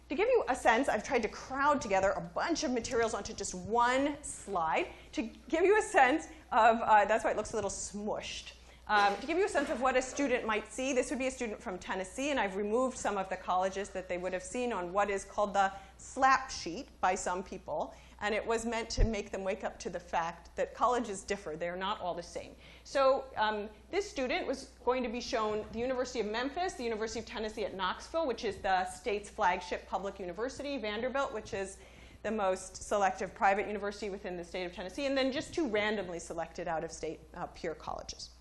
To give you a sense, I've tried to crowd together a bunch of materials onto just one slide to give you a sense of, that's why it looks a little smushed. To give you a sense of what a student might see, this would be a student from Tennessee, and I've removed some of the colleges that they would have seen on what is called the slap sheet by some people. And it was meant to make them wake up to the fact that colleges differ. They're not all the same. So this student was going to be shown the University of Memphis, the University of Tennessee at Knoxville, which is the state's flagship public university, Vanderbilt, which is the most selective private university within the state of Tennessee, and then just 2 randomly selected out-of-state peer colleges.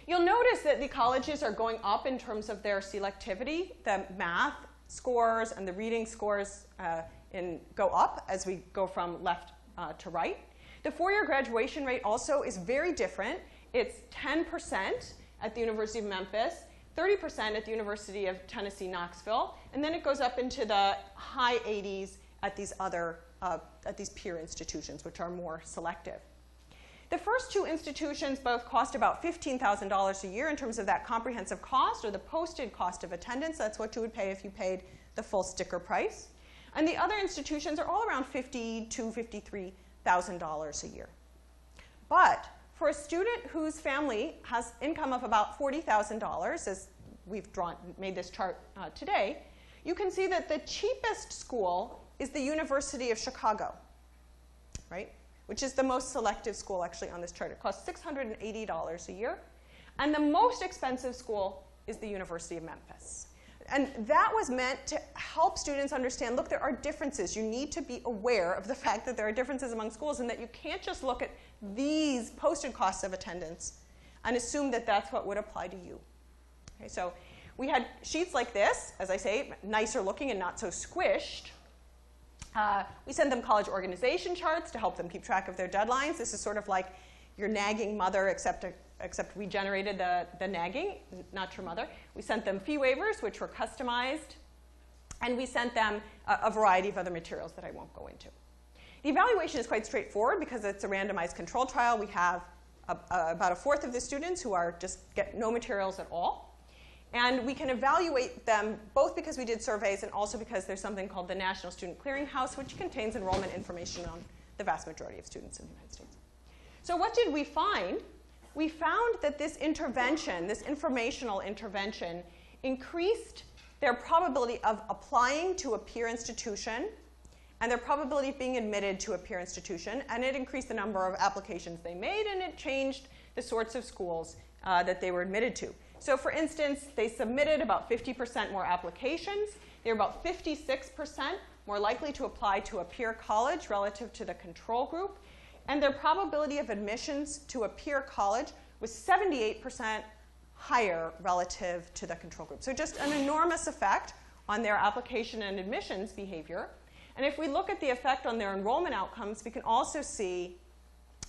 You'll notice that the colleges are going up in terms of their selectivity. The math scores and the reading scores go up as we go from left to right. The 4-year graduation rate also is very different. It's 10% at the University of Memphis, 30% at the University of Tennessee, Knoxville, and then it goes up into the high 80s at these other peer institutions, which are more selective. The first 2 institutions both cost about $15,000 a year in terms of that comprehensive cost or the posted cost of attendance. That's what you would pay if you paid the full sticker price. And the other institutions are all around $52,000 to $53,000 a year. But for a student whose family has income of about $40,000, as we've made this chart today, you can see that the cheapest school is the University of Chicago, right? Which is the most selective school actually on this chart. It costs $680 a year. And the most expensive school is the University of Memphis. And that was meant to help students understand, look, there are differences. You need to be aware of the fact that there are differences among schools and that you can't just look at these posted costs of attendance and assume that that's what would apply to you. Okay, so we had sheets like this, as I say, nicer looking and not so squished. We send them college organization charts to help them keep track of their deadlines. This is sort of like your nagging mother, except we generated the nagging, not your mother. We sent them fee waivers, which were customized. And we sent them a variety of other materials that I won't go into. The evaluation is quite straightforward because it's a randomized control trial. We have about a fourth of the students who are just get no materials at all. And we can evaluate them both because we did surveys and also because there's something called the National Student Clearinghouse, which contains enrollment information on the vast majority of students in the United States. So what did we find? We found that this intervention, this informational intervention, increased their probability of applying to a peer institution and their probability of being admitted to a peer institution, and it increased the number of applications they made, and it changed the sorts of schools that they were admitted to. So for instance, they submitted about 50% more applications. They were about 56% more likely to apply to a peer college relative to the control group, and their probability of admissions to a peer college was 78% higher relative to the control group. So just an enormous effect on their application and admissions behavior. And if we look at the effect on their enrollment outcomes, we can also see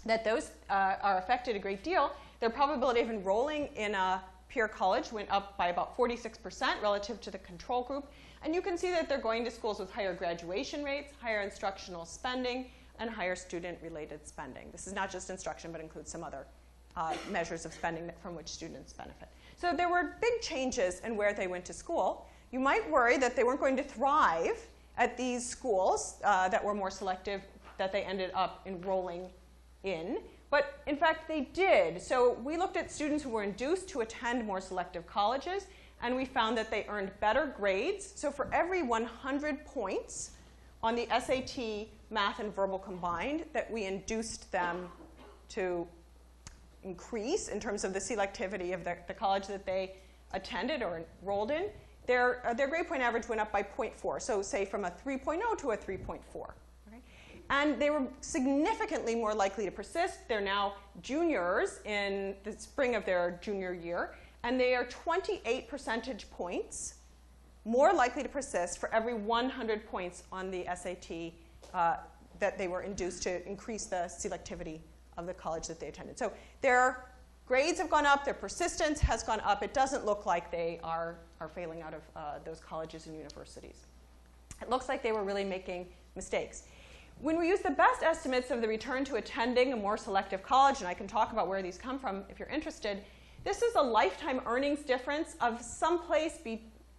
that those are affected a great deal. Their probability of enrolling in a peer college went up by about 46% relative to the control group. And you can see that they're going to schools with higher graduation rates, higher instructional spending, and higher student-related spending. This is not just instruction, but includes some other measures of spending from which students benefit. So there were big changes in where they went to school. You might worry that they weren't going to thrive at these schools that were more selective that they ended up enrolling in. But in fact, they did. So we looked at students who were induced to attend more selective colleges, and we found that they earned better grades. So for every 100 points on the SAT, math, and verbal combined that we induced them to increase in terms of the selectivity of the college that they attended or enrolled in, their grade point average went up by 0.4. So say from a 3.0 to a 3.4. Okay? And they were significantly more likely to persist. They're now juniors in the spring of their junior year, and they are 28 percentage points more likely to persist for every 100 points on the SAT that they were induced to increase the selectivity of the college that they attended. So their grades have gone up, their persistence has gone up. It doesn't look like they are failing out of those colleges and universities. It looks like they were really making mistakes. When we use the best estimates of the return to attending a more selective college, and I can talk about where these come from if you're interested, this is a lifetime earnings difference of someplace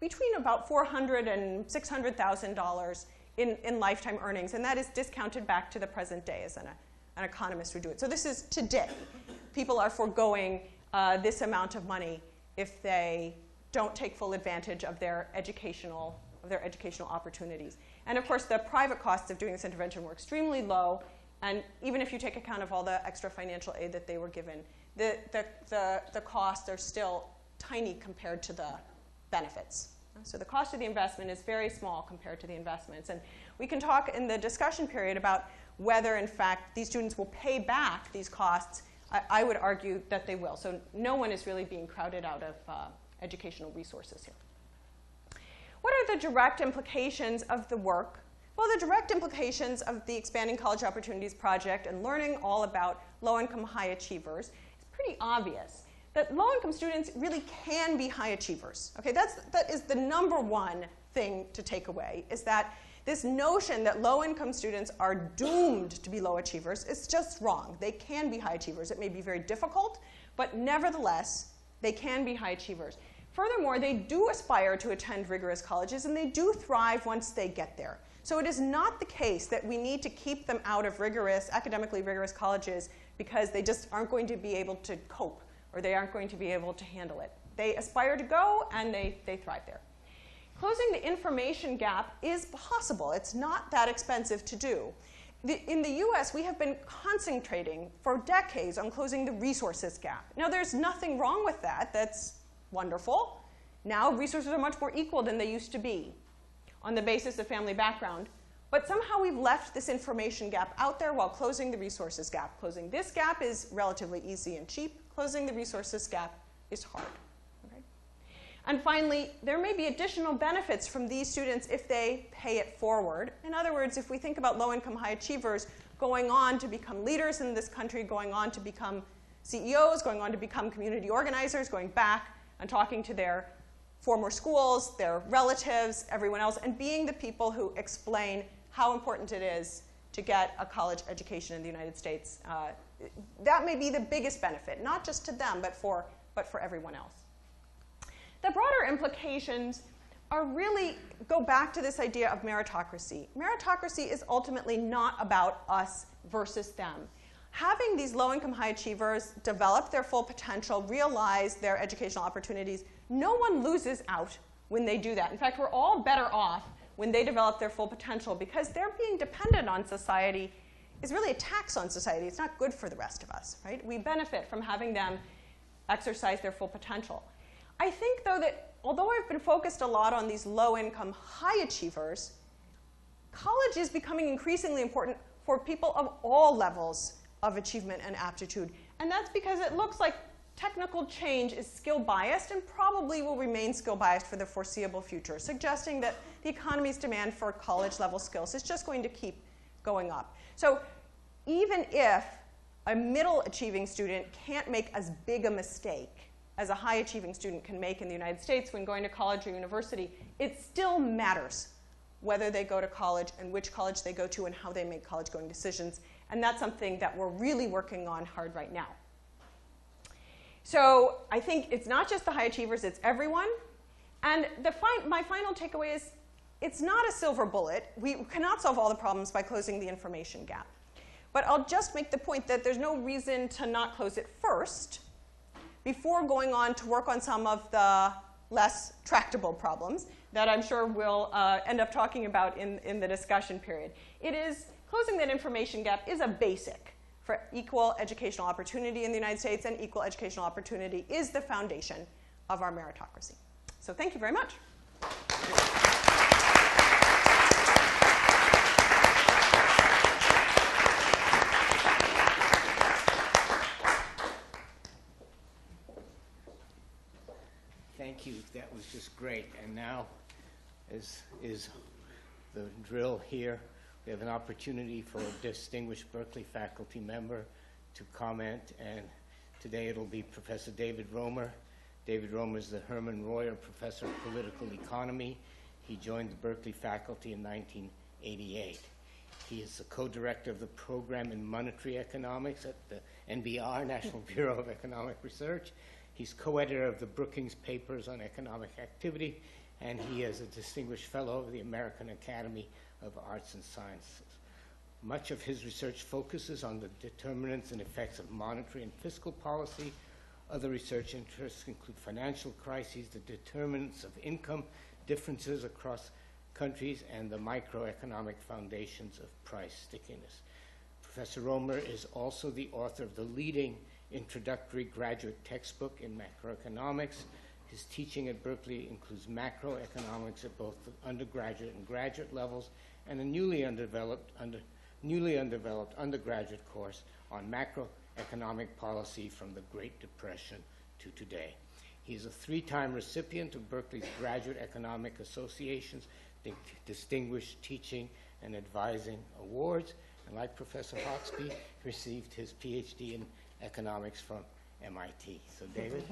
between about $400,000 and $600,000 in lifetime earnings, and that is discounted back to the present day as an economist would do it. So this is today. People are foregoing this amount of money if they don't take full advantage of their educational opportunities. And of course, the private costs of doing this intervention were extremely low, and even if you take account of all the extra financial aid that they were given, the costs are still tiny compared to the benefits. So the cost of the investment is very small compared to the investments. And we can talk in the discussion period about whether, in fact, these students will pay back these costs. I would argue that they will. So no one is really being crowded out of educational resources here. What are the direct implications of the work? Well, the direct implications of the Expanding College Opportunities Project and learning all about low-income high achievers is pretty obvious. That low-income students really can be high achievers. Okay, that is the number one thing to take away, is that this notion that low-income students are doomed to be low achievers is just wrong. They can be high achievers. It may be very difficult, but nevertheless, they can be high achievers. Furthermore, they do aspire to attend rigorous colleges, and they do thrive once they get there. So it is not the case that we need to keep them out of academically rigorous colleges because they just aren't going to be able to cope, or they aren't going to be able to handle it. They aspire to go, and they thrive there. Closing the information gap is possible. It's not that expensive to do. In the US, we have been concentrating for decades on closing the resources gap. Now, there's nothing wrong with that. That's wonderful. Now, resources are much more equal than they used to be on the basis of family background. But somehow we've left this information gap out there while closing the resources gap. Closing this gap is relatively easy and cheap. Closing the resources gap is hard. Okay? And finally, there may be additional benefits from these students if they pay it forward. In other words, if we think about low-income high achievers going on to become leaders in this country, going on to become CEOs, going on to become community organizers, going back and talking to their former schools, their relatives, everyone else, and being the people who explain how important it is to get a college education in the United States. That may be the biggest benefit, not just to them, but for everyone else. The broader implications are really go back to this idea of meritocracy. Meritocracy is ultimately not about us versus them. Having these low-income high achievers develop their full potential, realize their educational opportunities, no one loses out when they do that. In fact, we're all better off when they develop their full potential, because their being dependent on society is really a tax on society. It's not good for the rest of us, right? We benefit from having them exercise their full potential. I think, though, that although I've been focused a lot on these low-income high achievers, college is becoming increasingly important for people of all levels of achievement and aptitude. And that's because it looks like technical change is skill-biased and probably will remain skill-biased for the foreseeable future, suggesting that the economy's demand for college-level skills is just going to keep going up. So even if a middle-achieving student can't make as big a mistake as a high-achieving student can make in the United States when going to college or university, it still matters whether they go to college and which college they go to and how they make college-going decisions. And that's something that we're really working on hard right now. So I think it's not just the high achievers, it's everyone. And my final takeaway is it's not a silver bullet. We cannot solve all the problems by closing the information gap. But I'll just make the point that there's no reason to not close it first before going on to work on some of the less tractable problems that I'm sure we'll end up talking about in the discussion period. Closing that information gap is a basic for equal educational opportunity in the United States, and equal educational opportunity is the foundation of our meritocracy. So thank you very much. Thank you. That was just great. And now, as is the drill here, we have an opportunity for a distinguished Berkeley faculty member to comment. And today it'll be Professor David Romer. David Romer is the Herman Royer Professor of Political Economy. He joined the Berkeley faculty in 1988. He is the co-director of the program in monetary economics at the NBR, National Bureau of Economic Research. He's co-editor of the Brookings Papers on Economic Activity, and he is a distinguished fellow of the American Academy of Arts and Sciences. Much of his research focuses on the determinants and effects of monetary and fiscal policy. Other research interests include financial crises, the determinants of income differences across countries, and the microeconomic foundations of price stickiness. Professor Romer is also the author of the leading introductory graduate textbook in macroeconomics. His teaching at Berkeley includes macroeconomics at both the undergraduate and graduate levels, and a newly undeveloped undergraduate course on macroeconomic policy from the Great Depression to today. He is a 3-time recipient of Berkeley's Graduate Economic Association's Distinguished Teaching and Advising Awards, and like Professor Hoxby, received his PhD in economics from MIT. So David.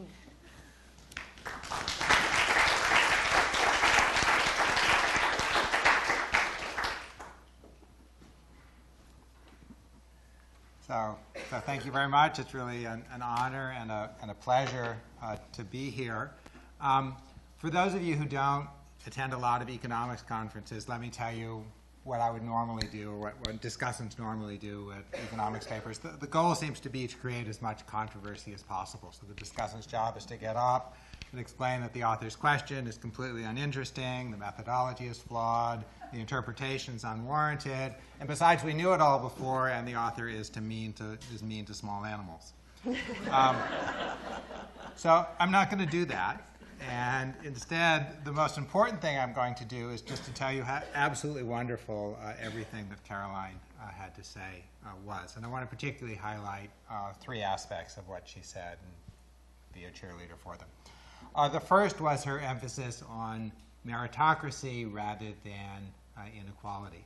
So thank you very much. It's really an honor and a pleasure to be here. For those of you who don't attend a lot of economics conferences, let me tell you what I would normally do, or what discussants normally do at economics papers. The goal seems to be to create as much controversy as possible. So the discussant's job is to get up and explain that the author's question is completely uninteresting, the methodology is flawed, the interpretation is unwarranted, and besides, we knew it all before, and the author is mean to small animals. So I'm not going to do that. And instead, the most important thing I'm going to do is just to tell you how absolutely wonderful everything that Caroline had to say was. And I want to particularly highlight 3 aspects of what she said and be a cheerleader for them. The first was her emphasis on meritocracy rather than inequality.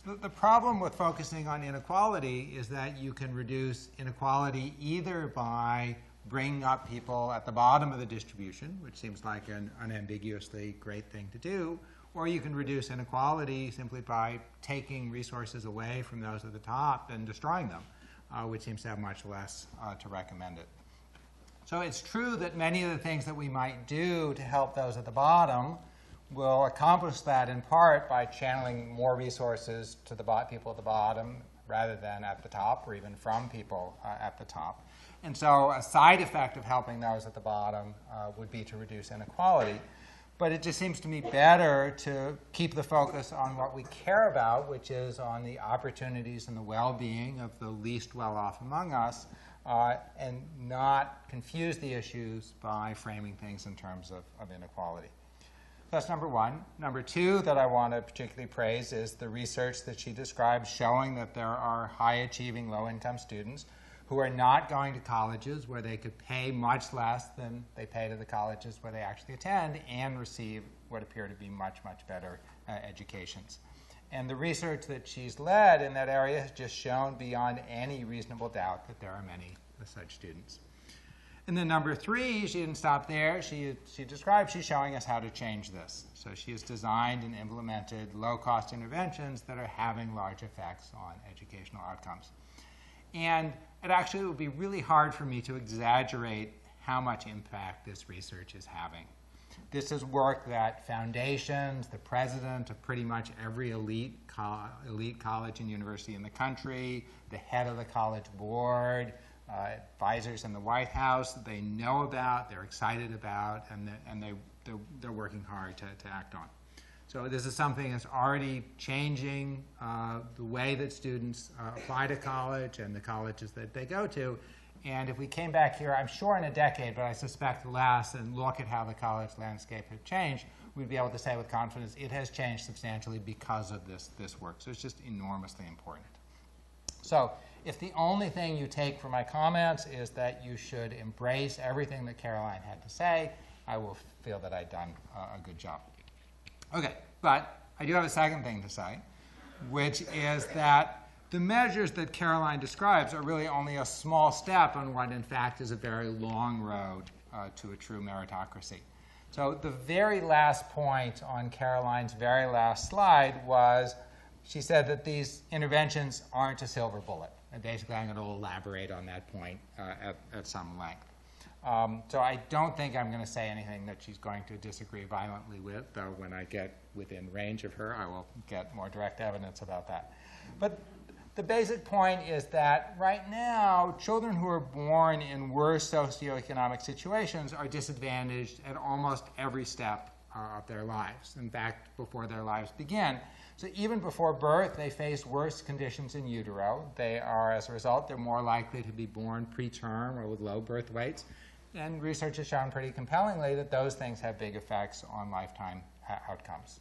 The problem with focusing on inequality is that you can reduce inequality either by bringing up people at the bottom of the distribution, which seems like an unambiguously great thing to do, or you can reduce inequality simply by taking resources away from those at the top and destroying them, which seems to have much less to recommend it. So it's true that many of the things that we might do to help those at the bottom will accomplish that in part by channeling more resources to the people at the bottom rather than at the top, or even from people at the top. And so a side effect of helping those at the bottom would be to reduce inequality. But it just seems to me better to keep the focus on what we care about, which is on the opportunities and the well-being of the least well-off among us, and not confuse the issues by framing things in terms of inequality. That's number one. Number two that I want to particularly praise is the research that she described showing that there are high-achieving, low-income students who are not going to colleges where they could pay much less than they pay to the colleges where they actually attend and receive what appear to be much, much better educations. And the research that she's led in that area has just shown beyond any reasonable doubt that there are many such students. And then number three, she didn't stop there. She described she's showing us how to change this. So she has designed and implemented low-cost interventions that are having large effects on educational outcomes. And it actually would be really hard for me to exaggerate how much impact this research is having. This is work that foundations, the president of pretty much every elite college and university in the country, the head of the college board, advisors in the White House, they know about, they're excited about, and they're working hard to act on. So this is something that's already changing the way that students apply to college and the colleges that they go to. And if we came back here, I'm sure in a decade, but I suspect less, and look at how the college landscape has changed, we'd be able to say with confidence it has changed substantially because of this work. So it's just enormously important. So if the only thing you take from my comments is that you should embrace everything that Caroline had to say, I will feel that I've done a good job. Okay, but I do have a second thing to say, which is that the measures that Caroline describes are really only a small step on what, in fact, is a very long road to a true meritocracy. So the very last point on Caroline's very last slide was she said that these interventions aren't a silver bullet. And basically, I'm going to elaborate on that point at some length. So I don't think I'm going to say anything that she's going to disagree violently with, though when I get within range of her, I will get more direct evidence about that. But the basic point is that right now, children who are born in worse socioeconomic situations are disadvantaged at almost every step of their lives. In fact, before their lives begin. So even before birth, they face worse conditions in utero. They are, as a result, they're more likely to be born preterm or with low birth weights. And research has shown pretty compellingly that those things have big effects on lifetime outcomes.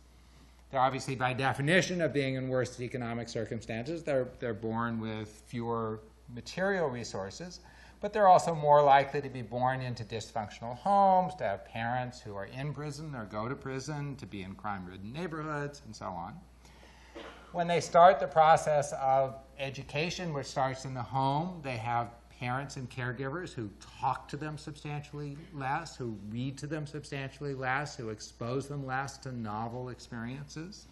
They're obviously, by definition of being in worse economic circumstances, they're born with fewer material resources, but they're also more likely to be born into dysfunctional homes, to have parents who are in prison or go to prison, to be in crime-ridden neighborhoods, and so on. When they start the process of education, which starts in the home, they have parents and caregivers who talk to them substantially less, who read to them substantially less, who expose them less to novel experiences.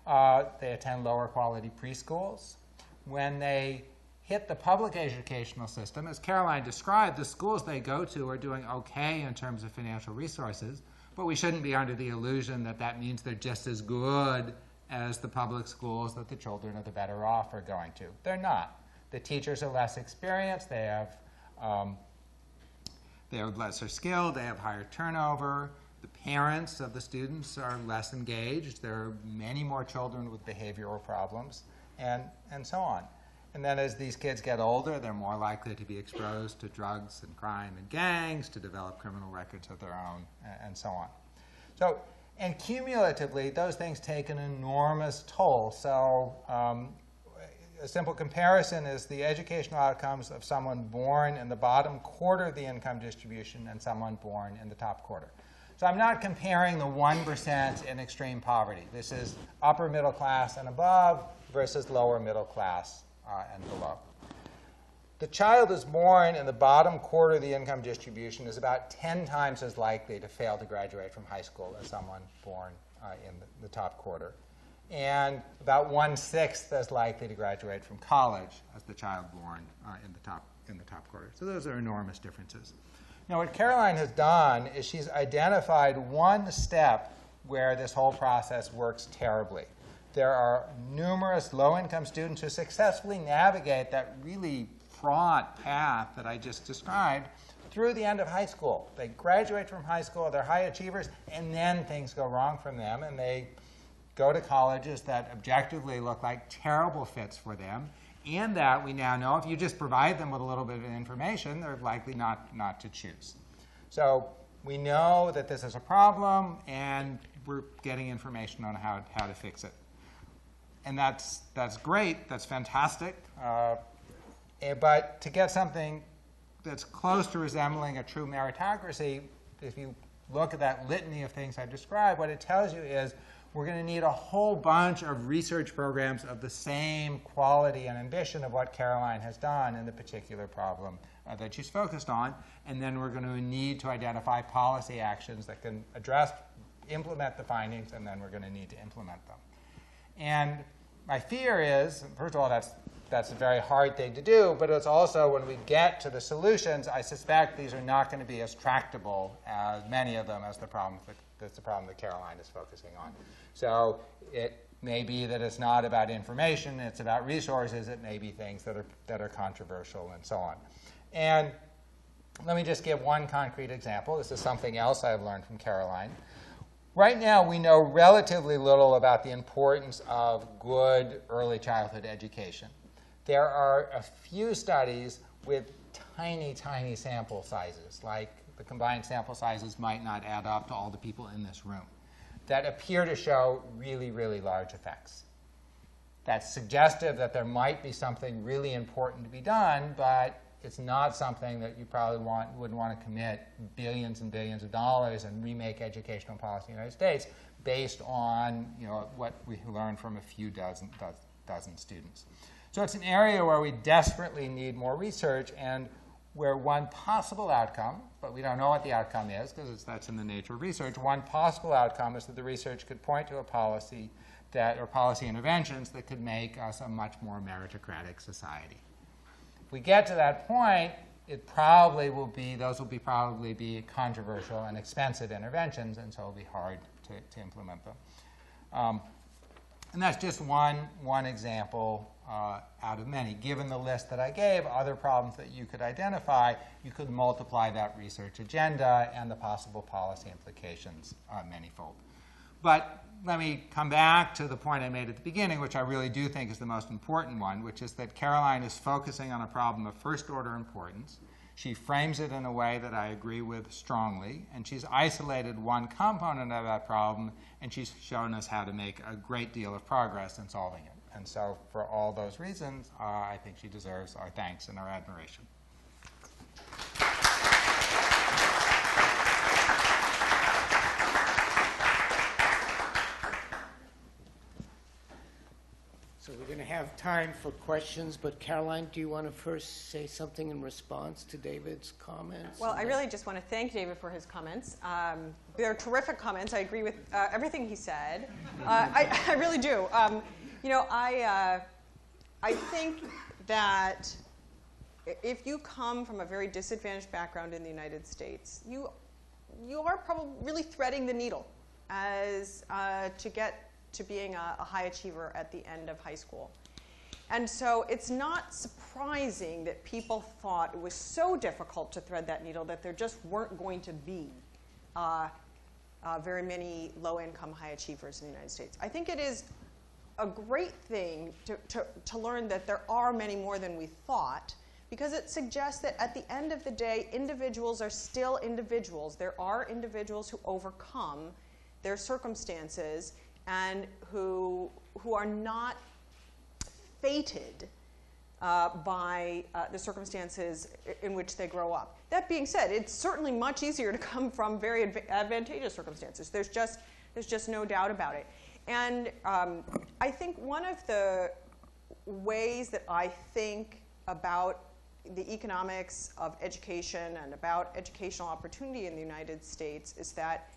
They attend lower quality preschools. When they hit the public educational system, as Caroline described, the schools they go to are doing okay in terms of financial resources, but we shouldn't be under the illusion that that means they're just as good as the public schools that the children of the better off are going to. They're not. The teachers are less experienced, they are lesser skilled, they have higher turnover, the parents of the students are less engaged, there are many more children with behavioral problems, and so on. And then as these kids get older, they're more likely to be exposed to drugs and crime and gangs, to develop criminal records of their own, and so on. So, and cumulatively, those things take an enormous toll. So a simple comparison is the educational outcomes of someone born in the bottom quarter of the income distribution and someone born in the top quarter. So I'm not comparing the 1% in extreme poverty. This is upper middle class and above versus lower middle class and below. The child who's born in the bottom quarter of the income distribution is about 10 times as likely to fail to graduate from high school as someone born in the top quarter, and about 1/6 as likely to graduate from college as the child born in the top quarter. So those are enormous differences. Now, what Caroline has done is she's identified one step where this whole process works terribly. There are numerous low-income students who successfully navigate that really fraught path that I just described through the end of high school. They graduate from high school, they're high achievers, and then things go wrong from them, and they go to colleges that objectively look like terrible fits for them, and that we now know if you just provide them with a little bit of information, they're likely not to choose. So we know that this is a problem, and we're getting information on how to fix it. And that's great, that's fantastic. But to get something that's close to resembling a true meritocracy, if you look at that litany of things I described, what it tells you is we're going to need a whole bunch of research programs of the same quality and ambition of what Caroline has done in the particular problem that she's focused on. And then we're going to need to identify policy actions that can implement the findings, and then we're going to need to implement them. And my fear is, first of all, that's a very hard thing to do, but it's also, when we get to the solutions, I suspect these are not going to be as tractable as many of them as the problem that Caroline is focusing on. So it may be that it's not about information, it's about resources, it may be things that are controversial, and so on. And let me just give one concrete example. This is something else I've learned from Caroline. Right now, we know relatively little about the importance of good early childhood education. There are a few studies with tiny, tiny sample sizes, like the combined sample sizes might not add up to all the people in this room, that appear to show really, really large effects. That's suggestive that there might be something really important to be done, but it's not something that you probably would want to commit billions and billions of dollars and remake educational policy in the United States based on what we learned from a few dozen students. So it's an area where we desperately need more research, and where one possible outcome, but we don't know what the outcome is because that's in the nature of research, one possible outcome is that the research could point to a policy or policy interventions that could make us a much more meritocratic society. If we get to that point, it probably will be, those will probably be controversial and expensive interventions, and so it'll be hard to implement them. And that's just one example out of many. Given the list that I gave, other problems that you could identify, you could multiply that research agenda and the possible policy implications manyfold. But let me come back to the point I made at the beginning, which I really do think is the most important one, which is that Caroline is focusing on a problem of first-order importance. She frames it in a way that I agree with strongly, and she's isolated one component of that problem, and she's shown us how to make a great deal of progress in solving it. And so for all those reasons, I think she deserves our thanks and our admiration. So we're going to have time for questions, but Caroline, do you want to first say something in response to David's comments? Well, I really just want to thank David for his comments. They're terrific comments. I agree with everything he said. I really do. I think that if you come from a very disadvantaged background in the United States, you are probably really threading the needle as to get to being a high achiever at the end of high school. And so it's not surprising that people thought it was so difficult to thread that needle that there just weren't going to be very many low-income high achievers in the United States. I think it is a great thing to learn that there are many more than we thought, because it suggests that at the end of the day, individuals are still individuals. There are individuals who overcome their circumstances and who are not fated by the circumstances in which they grow up. That being said, it's certainly much easier to come from very advantageous circumstances. There's just no doubt about it. And I think one of the ways that I think about the economics of education and about educational opportunity in the United States is that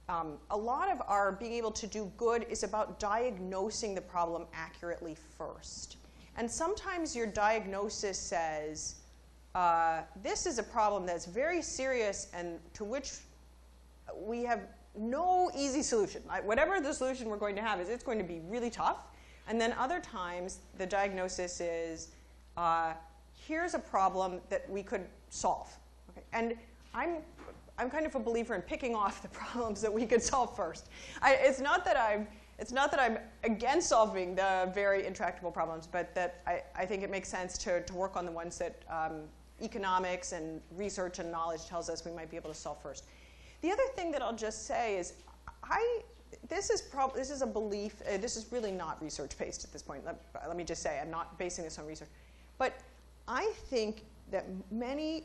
a lot of our being able to do good is about diagnosing the problem accurately first. And sometimes your diagnosis says, this is a problem that's very serious and to which we have no easy solution. Whatever the solution we're going to have is, it's going to be really tough. And then other times, the diagnosis is, here's a problem that we could solve. Okay? And I'm kind of a believer in picking off the problems that we could solve first. It's not that I'm against solving the very intractable problems, but that I think it makes sense to work on the ones that economics and research and knowledge tells us we might be able to solve first. The other thing that I'll just say is, this is a belief. This is really not research-based at this point. Let me just say, I'm not basing this on research. But I think that many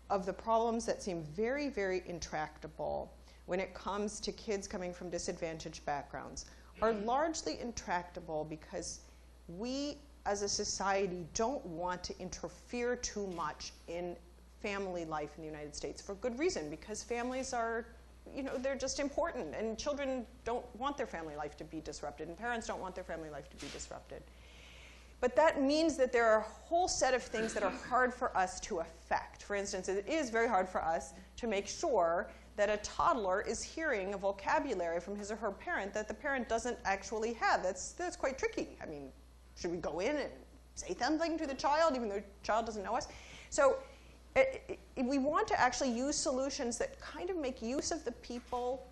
of the problems that seem very, very intractable when it comes to kids coming from disadvantaged backgrounds are largely intractable because we, as a society, don't want to interfere too much in family life in the United States for good reason, because families are, they're just important, and children don't want their family life to be disrupted, and parents don't want their family life to be disrupted. But that means that there are a whole set of things that are hard for us to affect. For instance, it is very hard for us to make sure that a toddler is hearing a vocabulary from his or her parent that the parent doesn't actually have. That's quite tricky. I mean, should we go in and say something to the child even though the child doesn't know us? So we want to actually use solutions that kind of make use of the people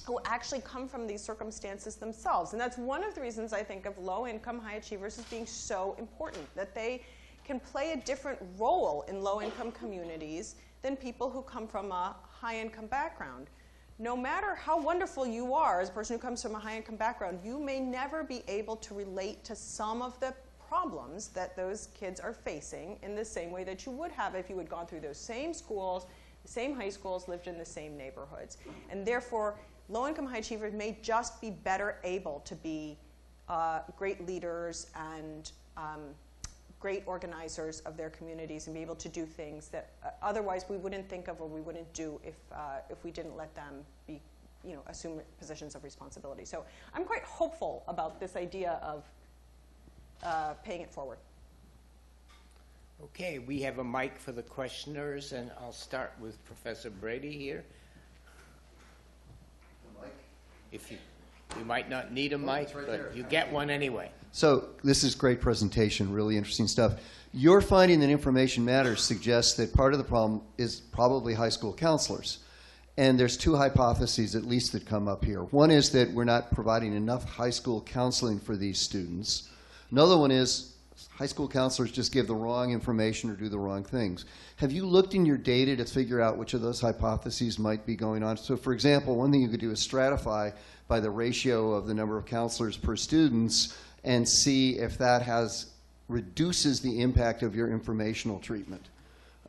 who actually come from these circumstances themselves. And that's one of the reasons I think of low-income high achievers as being so important, that they can play a different role in low-income communities than people who come from a high-income background. No matter how wonderful you are as a person who comes from a high-income background, you may never be able to relate to some of the problems that those kids are facing in the same way that you would have if you had gone through those same schools, the same high schools, lived in the same neighborhoods. And therefore, low-income high achievers may just be better able to be great leaders and great organizers of their communities and be able to do things that otherwise we wouldn't think of or we wouldn't do if we didn't let them be, assume positions of responsibility. So I'm quite hopeful about this idea of paying it forward. Okay, we have a mic for the questioners, and I'll start with Professor Brady here. If you might not need a mic, right but there. you get one anyway. So this is great presentation, really interesting stuff. Your finding that information matters suggests that part of the problem is probably high school counselors. And there's two hypotheses at least that come up here. One is that we're not providing enough high school counseling for these students. Another one is high school counselors just give the wrong information or do the wrong things. Have you looked in your data to figure out which of those hypotheses might be going on? So for example, one thing you could do is stratify by the ratio of the number of counselors per students and see if that reduces the impact of your informational treatment.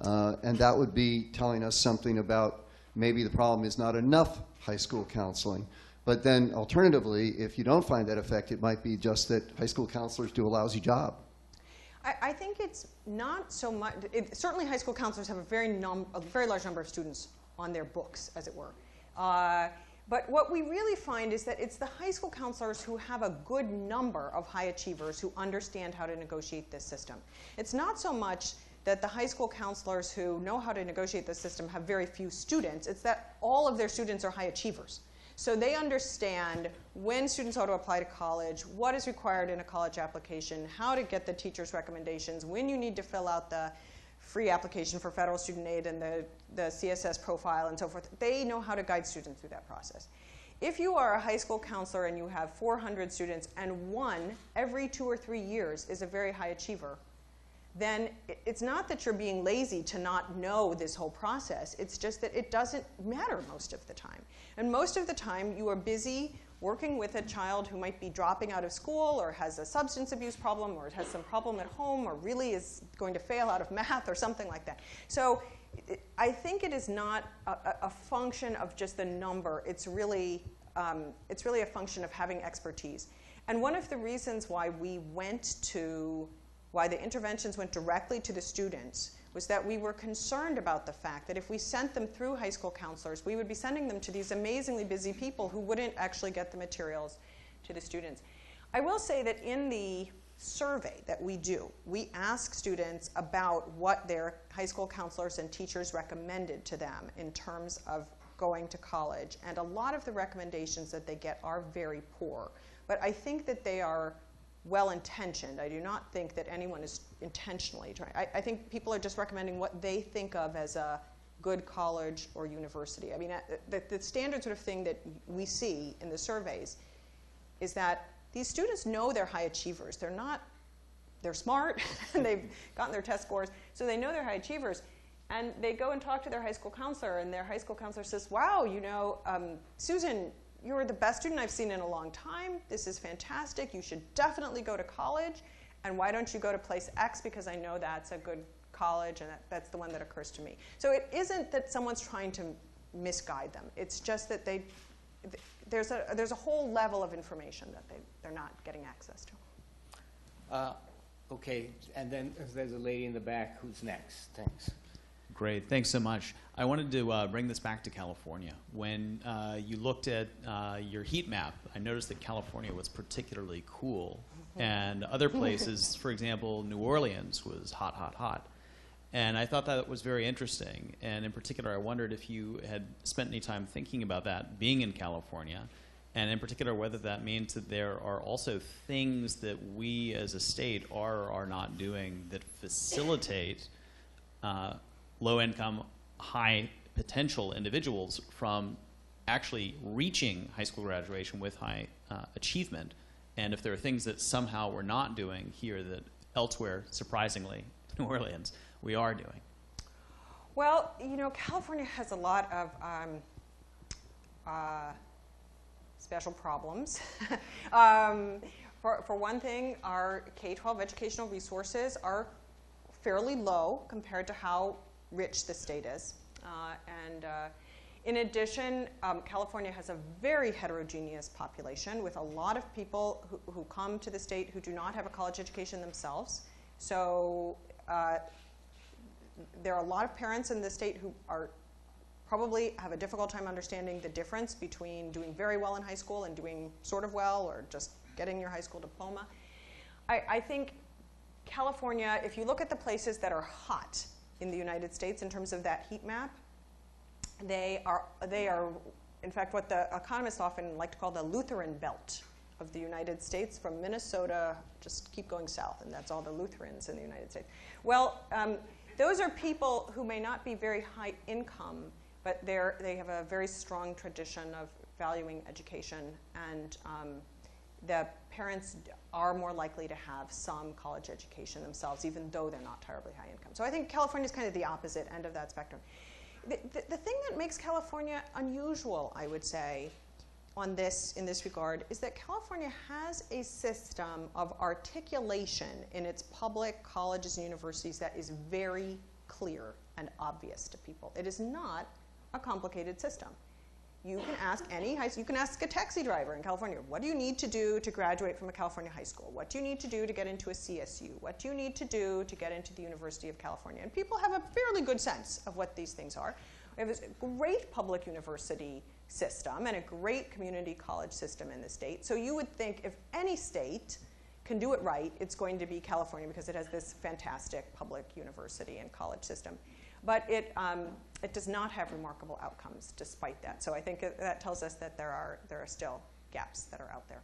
And that would be telling us something about maybe the problem is not enough high school counseling. But then alternatively, if you don't find that effect, it might be just that high school counselors do a lousy job. I think it's not so much. Certainly high school counselors have a very large number of students on their books, as it were. But what we really find is that it's the high school counselors who have a good number of high achievers who understand how to negotiate this system. It's not so much that the high school counselors who know how to negotiate the system have very few students. It's that all of their students are high achievers. So they understand when students ought to apply to college, what is required in a college application, how to get the teacher's recommendations, when you need to fill out the free application for federal student aid and the CSS profile and so forth. They know how to guide students through that process. If you are a high school counselor and you have 400 students and one every 2 or 3 years is a very high achiever, then it's not that you're being lazy to not know this whole process. It's just that it doesn't matter most of the time. And most of the time, you are busy working with a child who might be dropping out of school or has a substance abuse problem or has some problem at home or really is going to fail out of math or something like that. So I think it is not a function of just the number. It's really a function of having expertise. And one of the reasons why why the interventions went directly to the students was that we were concerned about the fact that if we sent them through high school counselors, we would be sending them to these amazingly busy people who wouldn't actually get the materials to the students. I will say that in the survey that we do, we ask students about what their high school counselors and teachers recommended to them in terms of going to college. And a lot of the recommendations that they get are very poor. But I think that they are well-intentioned. I do not think that anyone is intentionally trying. I think people are just recommending what they think of as a good college or university. I mean, the standard sort of thing that we see in the surveys is that these students know they're high achievers. They're smart, and they've gotten their test scores, so they know they're high achievers. And they go and talk to their high school counselor, and their high school counselor says, wow, you know, Susan, you're the best student I've seen in a long time. This is fantastic. You should definitely go to college. And why don't you go to place X, because I know that's a good college, and that's the one that occurs to me. So it isn't that someone's trying to misguide them. It's just that there's a whole level of information that they're not getting access to. Okay, and then there's a lady in the back who's next. Thanks. Great, thanks so much. I wanted to bring this back to California. When you looked at your heat map, I noticed that California was particularly cool, and other places, for example, New Orleans was hot, hot, hot. And I thought that was very interesting. And in particular, I wondered if you had spent any time thinking about that, being in California, and in particular, whether that means that there are also things that we as a state are or are not doing that facilitate low-income, high-potential individuals from actually reaching high school graduation with high achievement, and if there are things that somehow we're not doing here that elsewhere, surprisingly, New Orleans, we are doing. Well, you know, California has a lot of special problems. For one thing, our K-12 educational resources are fairly low compared to how rich the state is. In addition, California has a very heterogeneous population with a lot of people who come to the state who do not have a college education themselves. So there are a lot of parents in the state who probably have a difficult time understanding the difference between doing very well in high school and doing sort of well or just getting your high school diploma. I think California, if you look at the places that are hot in the United States in terms of that heat map, they are in fact what the economists often like to call the Lutheran belt of the United States, from Minnesota, just keep going south, and that's all the Lutherans in the United States. Well, those are people who may not be very high income, but they have a very strong tradition of valuing education, and the parents are more likely to have some college education themselves, even though they're not terribly high income. So I think California is kind of the opposite end of that spectrum. The thing that makes California unusual, I would say, in this regard, is that California has a system of articulation in its public colleges and universities that is very clear and obvious to people. It is not a complicated system. You can ask you can ask a taxi driver in California, what do you need to do to graduate from a California high school? What do you need to do to get into a CSU? What do you need to do to get into the University of California? And people have a fairly good sense of what these things are. We have this great public university system and a great community college system in the state. So you would think if any state can do it right, it's going to be California, because it has this fantastic public university and college system. But it does not have remarkable outcomes despite that. So I think that tells us that there are still gaps that are out there.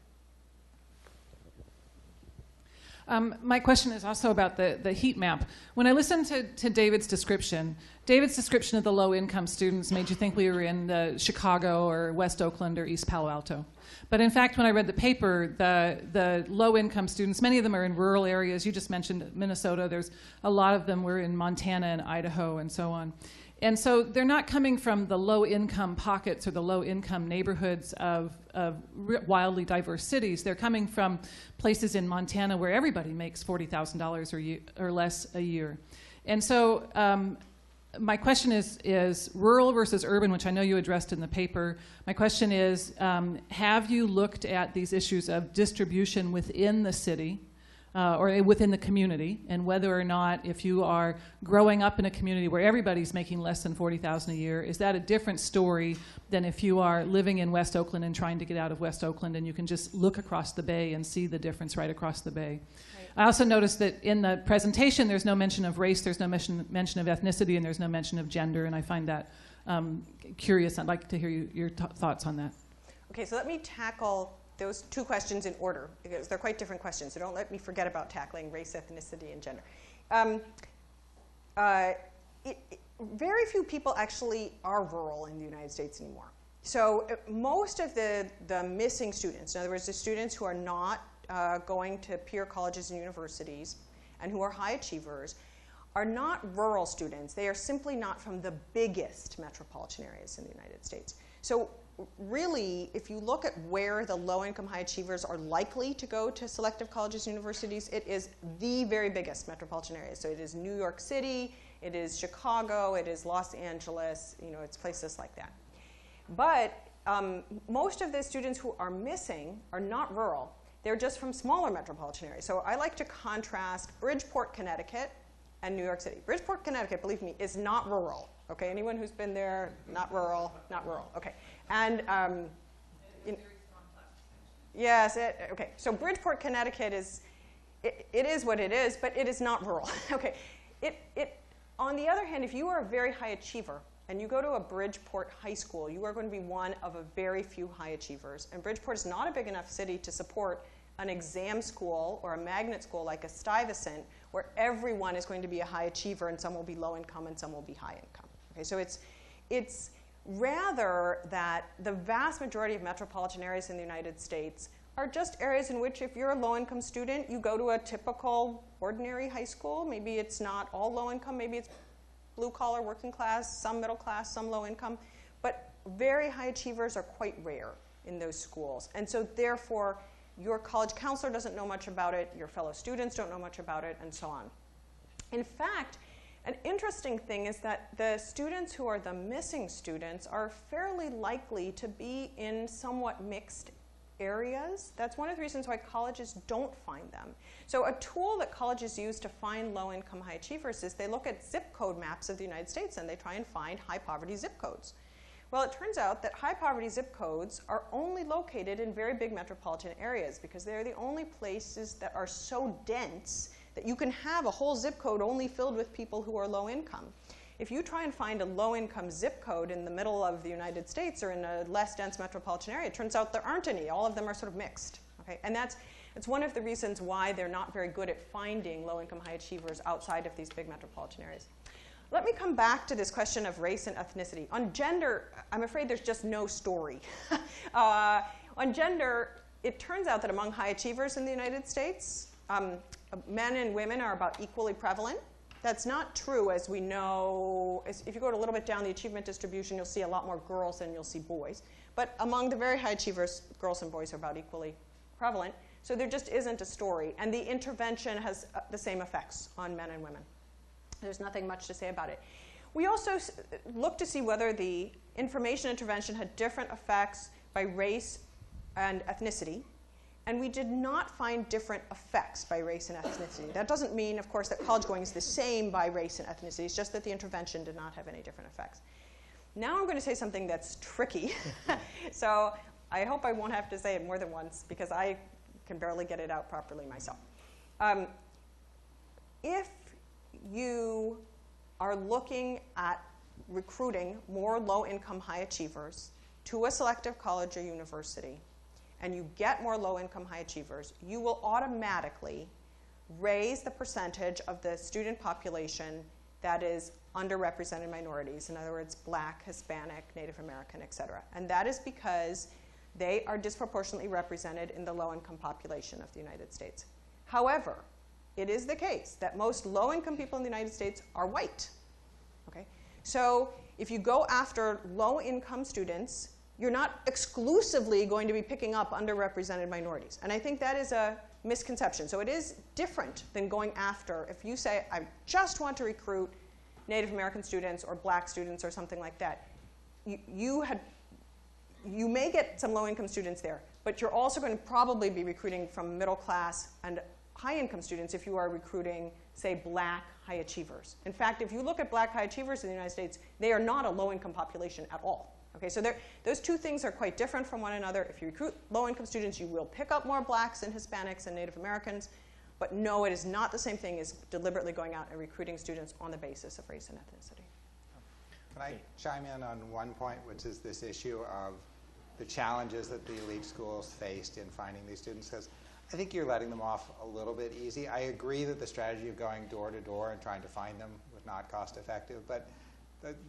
My question is also about the heat map. When I listened to David's description of the low-income students made you think we were in Chicago or West Oakland or East Palo Alto. But in fact, when I read the paper, the low-income students, many of them are in rural areas. You just mentioned Minnesota. There's a lot of them were in Montana and Idaho and so on. And so they're not coming from the low-income pockets or the low-income neighborhoods of wildly diverse cities. They're coming from places in Montana where everybody makes $40,000 or less a year. And so my question is rural versus urban, which I know you addressed in the paper. My question is, have you looked at these issues of distribution within the city or within the community, and whether or not, if you are growing up in a community where everybody's making less than $40,000 a year, is that a different story than if you are living in West Oakland and trying to get out of West Oakland and you can just look across the bay and see the difference right across the bay? I also noticed that in the presentation there's no mention of race, there's no mention of ethnicity, and there's no mention of gender, and I find that curious. I'd like to hear your thoughts on that. Okay, so let me tackle those two questions in order, because they're quite different questions, so don't let me forget about tackling race, ethnicity, and gender. Very few people actually are rural in the United States anymore. So most of the missing students, in other words, the students who are not going to peer colleges and universities and who are high achievers, are not rural students. They are simply not from the biggest metropolitan areas in the United States. So really, if you look at where the low-income high achievers are likely to go to selective colleges and universities, it is the very biggest metropolitan area. So it is New York City, it is Chicago, it is Los Angeles, it's places like that. But most of the students who are missing are not rural. They're just from smaller metropolitan areas. So I like to contrast Bridgeport, Connecticut, and New York City. Bridgeport, Connecticut, believe me, is not rural. Okay, anyone who's been there, not rural, not rural. Okay, and yes, okay. So Bridgeport, Connecticut is it is what it is, but it is not rural. Okay, on the other hand, if you are a very high achiever and you go to a Bridgeport high school, you are going to be one of a very few high achievers. And Bridgeport is not a big enough city to support an exam school or a magnet school like a Stuyvesant, where everyone is going to be a high achiever and some will be low income and some will be high income. Okay, so it's rather that the vast majority of metropolitan areas in the United States are just areas in which if you're a low-income student, you go to a typical ordinary high school. Maybe it's not all low-income. Maybe it's blue-collar, working class, some middle class, some low-income. But very high achievers are quite rare in those schools. And so therefore, your college counselor doesn't know much about it, your fellow students don't know much about it, and so on. In fact, an interesting thing is that the students who are the missing students are fairly likely to be in somewhat mixed areas. That's one of the reasons why colleges don't find them. So a tool that colleges use to find low-income high achievers is they look at zip code maps of the United States and they try and find high-poverty zip codes. Well, it turns out that high-poverty zip codes are only located in very big metropolitan areas because they're the only places that are so dense that you can have a whole zip code only filled with people who are low income. If you try and find a low-income zip code in the middle of the United States or in a less dense metropolitan area, it turns out there aren't any. All of them are sort of mixed. Okay? And it's one of the reasons why they're not very good at finding low-income high achievers outside of these big metropolitan areas. Let me come back to this question of race and ethnicity. On gender, I'm afraid there's just no story. On gender, it turns out that among high achievers in the United States, men and women are about equally prevalent. That's not true, as we know. If you go a little bit down the achievement distribution, you'll see a lot more girls than you'll see boys. But among the very high achievers, girls and boys are about equally prevalent. So there just isn't a story. And the intervention has the same effects on men and women. There's nothing much to say about it. We also looked to see whether the information intervention had different effects by race and ethnicity. And we did not find different effects by race and ethnicity. That doesn't mean, of course, that college going is the same by race and ethnicity. It's just that the intervention did not have any different effects. Now I'm going to say something that's tricky. So I hope I won't have to say it more than once because I can barely get it out properly myself. If you are looking at recruiting more low-income high achievers to a selective college or university, and you get more low-income high achievers, you will automatically raise the percentage of the student population that is underrepresented minorities. In other words, Black, Hispanic, Native American, et cetera. And that is because they are disproportionately represented in the low-income population of the United States. However, it is the case that most low-income people in the United States are white. Okay? So if you go after low-income students, you're not exclusively going to be picking up underrepresented minorities. And I think that is a misconception. So it is different than going after, if you say, I just want to recruit Native American students or black students or something like that, you may get some low-income students there, but you're also going to probably be recruiting from middle class and high-income students if you are recruiting, say, black high achievers. In fact, if you look at black high achievers in the United States, they are not a low-income population at all. Okay, so those two things are quite different from one another. If you recruit low-income students, you will pick up more blacks and Hispanics and Native Americans. But no, it is not the same thing as deliberately going out and recruiting students on the basis of race and ethnicity. Can I chime in on one point, which is this issue of the challenges that the elite schools faced in finding these students? Because I think you're letting them off a little bit easy. I agree that the strategy of going door to door and trying to find them was not cost effective, but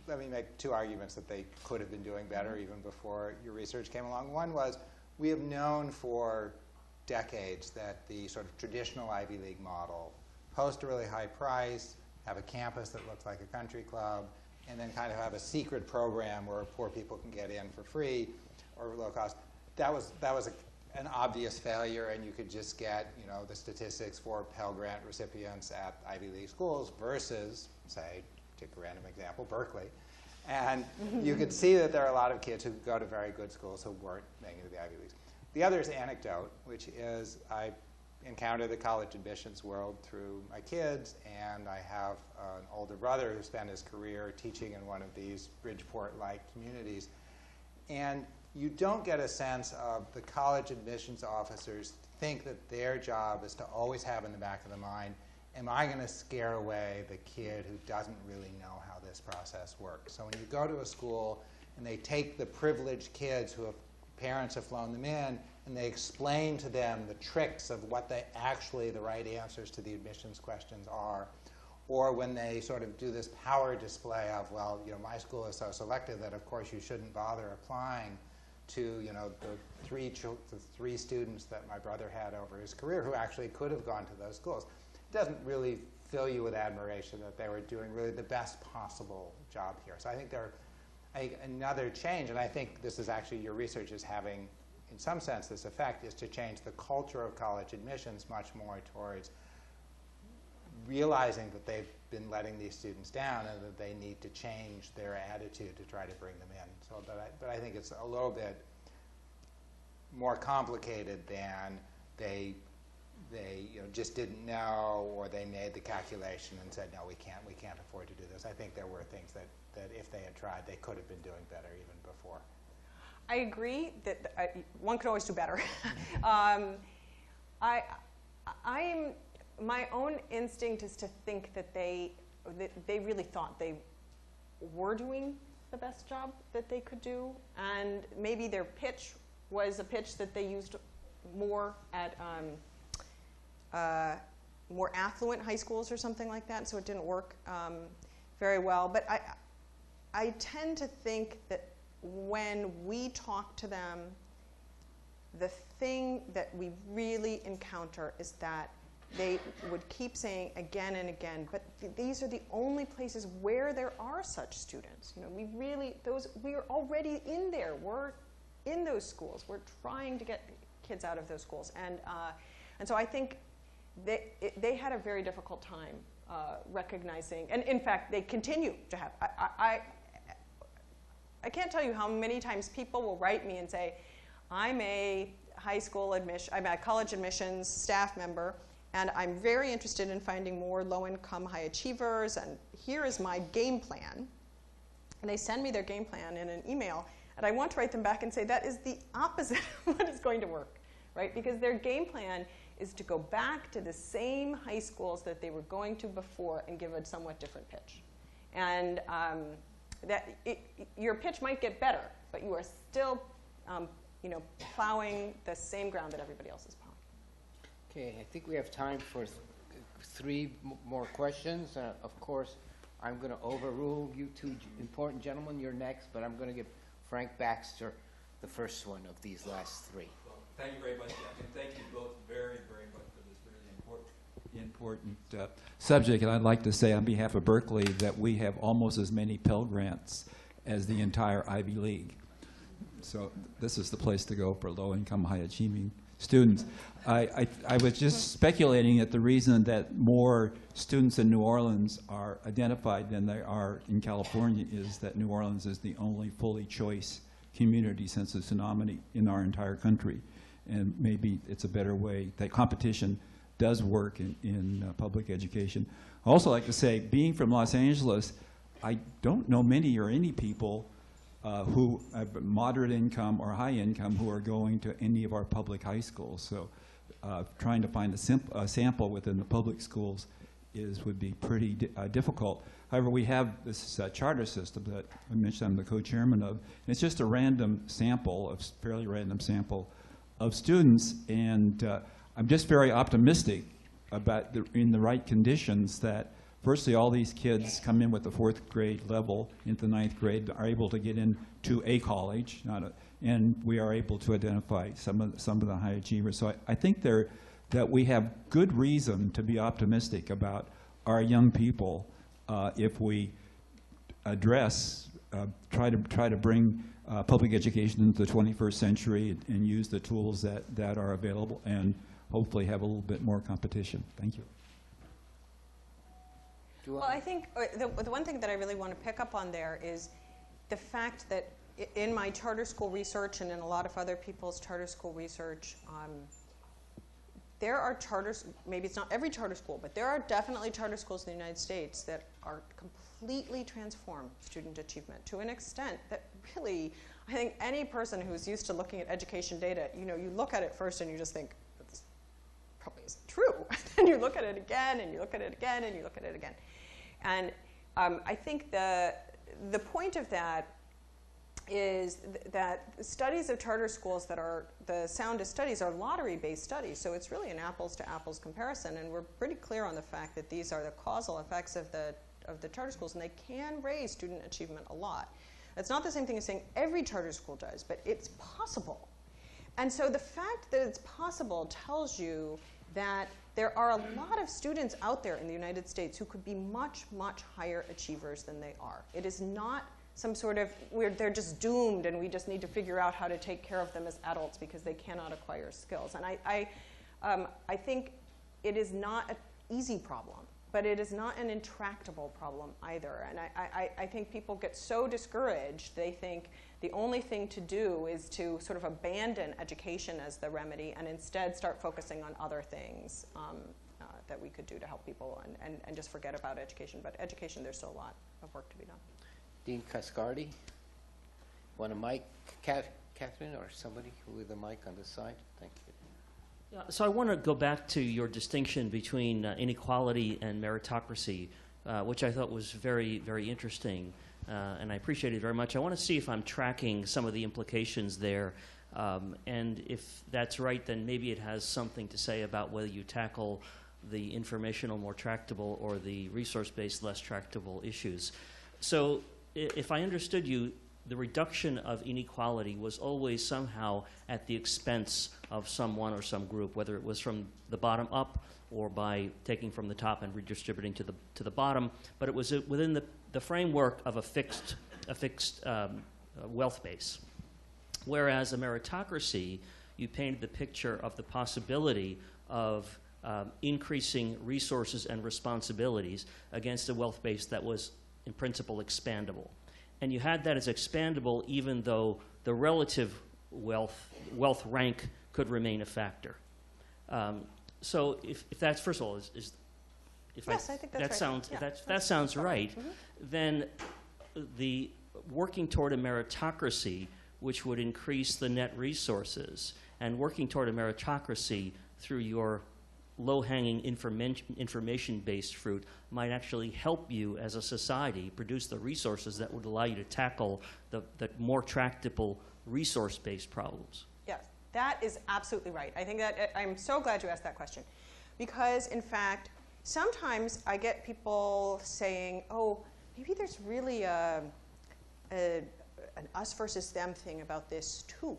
let me make two arguments that they could have been doing better even before your research came along. One was, we have known for decades that the sort of traditional Ivy League model, post a really high price, have a campus that looks like a country club, and then kind of have a secret program where poor people can get in for free or low cost. That was an obvious failure, and you could just get, you know, the statistics for Pell Grant recipients at Ivy League schools versus, say, take a random example, Berkeley. And you could see that there are a lot of kids who go to very good schools who weren't making it to the Ivy Leagues. The other is anecdote, which is I encounter the college admissions world through my kids, and I have an older brother who spent his career teaching in one of these Bridgeport-like communities. And you don't get a sense of the college admissions officers think that their job is to always have in the back of the mind, am I going to scare away the kid who doesn't really know how this process works? So when you go to a school and they take the privileged kids who have parents have flown them in, and they explain to them the tricks of what they actually, the right answers to the admissions questions are, or when they sort of do this power display of, well, you know, my school is so selective that of course you shouldn't bother applying to, you know, the three students that my brother had over his career who actually could have gone to those schools. It doesn't really fill you with admiration that they were doing really the best possible job here. So I think there, another change, and I think this is actually your research is having, in some sense, this effect, is to change the culture of college admissions much more towards realizing that they've been letting these students down and that they need to change their attitude to try to bring them in. So, but I think it's a little bit more complicated than they you know, just didn't know, or they made the calculation and said, no, we can't afford to do this. I think there were things that if they had tried, they could have been doing better even before. I agree that one could always do better. My own instinct is to think that they really thought they were doing the best job that they could do, and maybe their pitch was a pitch that they used more at more affluent high schools or something like that, so it didn't work very well. But I tend to think that when we talk to them, the thing that we really encounter is that they would keep saying again and again, but these are the only places where there are such students. You know, we are already in there. We're in those schools. We're trying to get kids out of those schools, and so I think they had a very difficult time recognizing, and in fact, they continue to have. I can't tell you how many times people will write me and say, I'm a college admissions staff member, and I'm very interested in finding more low-income high achievers, and here is my game plan. And they send me their game plan in an email, and I want to write them back and say that is the opposite of what is going to work, right? Because their game plan is to go back to the same high schools that they were going to before and give a somewhat different pitch. And your pitch might get better, but you are still plowing the same ground that everybody else is plowing. Okay, I think we have time for three more questions. Of course, I'm going to overrule you two important gentlemen. You're next, but I'm going to give Frank Baxter the first one of these last three. Well, thank you very much, Jack, and thank you both very, very much for this really important important subject, and I'd like to say on behalf of Berkeley that we have almost as many Pell Grants as the entire Ivy League. So this is the place to go for low-income, high-achieving students. I was just speculating that the reason that more students in New Orleans are identified than they are in California is that New Orleans is the only fully choice community since the tsunami in our entire country. And maybe it's a better way that competition does work in public education. I also like to say, being from Los Angeles, I don't know many or any people who have moderate income or high income who are going to any of our public high schools. So trying to find a sample within the public schools would be pretty difficult. However, we have this charter system that I mentioned I'm the co-chairman of, and it's just a random sample, a fairly random sample of students, and I'm just very optimistic about in the right conditions that firstly, all these kids come in with the 4th grade level into 9th grade, are able to get into a college, and we are able to identify some of the high achievers. So I think that we have good reason to be optimistic about our young people if we address, try to bring public education into the 21st century and use the tools that are available and hopefully have a little bit more competition. Thank you. Well, I think the one thing that I really want to pick up on there is the fact that in my charter school research and in a lot of other people's charter school research, there are charters, maybe it's not every charter school, but there are definitely charter schools in the United States that are completely transform student achievement to an extent that really, I think any person who's used to looking at education data, you look at it first and you just think, this probably isn't true. And you look at it again, and you look at it again, and you look at it again. And I think the point of that is that studies of charter schools that are the soundest studies are lottery-based studies. So it's really an apples-to-apples comparison. And we're pretty clear on the fact that these are the causal effects of the charter schools, and they can raise student achievement a lot. It's not the same thing as saying every charter school does, but it's possible. And so the fact that it's possible tells you that there are a lot of students out there in the United States who could be much, much higher achievers than they are. It is not some sort of, they're just doomed and we just need to figure out how to take care of them as adults because they cannot acquire skills. And I think it is not an easy problem, but it is not an intractable problem either. And I think people get so discouraged, they think the only thing to do is to sort of abandon education as the remedy and instead start focusing on other things that we could do to help people and just forget about education. But education, there's still a lot of work to be done. Dean Cascardi, want a mic, Catherine, or somebody with a mic on the side? Thank you. Yeah, so I want to go back to your distinction between inequality and meritocracy, which I thought was very, very interesting, and I appreciate it very much. I want to see if I'm tracking some of the implications there, and if that's right, then maybe it has something to say about whether you tackle the informational more tractable or the resource-based less tractable issues. So if I understood you, the reduction of inequality was always somehow at the expense of someone or some group, whether it was from the bottom up or by taking from the top and redistributing to the bottom. But it was within the framework of a fixed wealth base. Whereas a meritocracy, you painted the picture of the possibility of increasing resources and responsibilities against a wealth base that was in principle expandable. And you had that as expandable even though the relative wealth rank could remain a factor. So if that's, first of all, I think that's right. If that sounds right, then the working toward a meritocracy which would increase the net resources and working toward a meritocracy through your low-hanging information-based fruit might actually help you as a society produce the resources that would allow you to tackle the more tractable resource-based problems. Yes, that is absolutely right. I think that I'm so glad you asked that question because, in fact, sometimes I get people saying, oh, maybe there's really an us versus them thing about this too.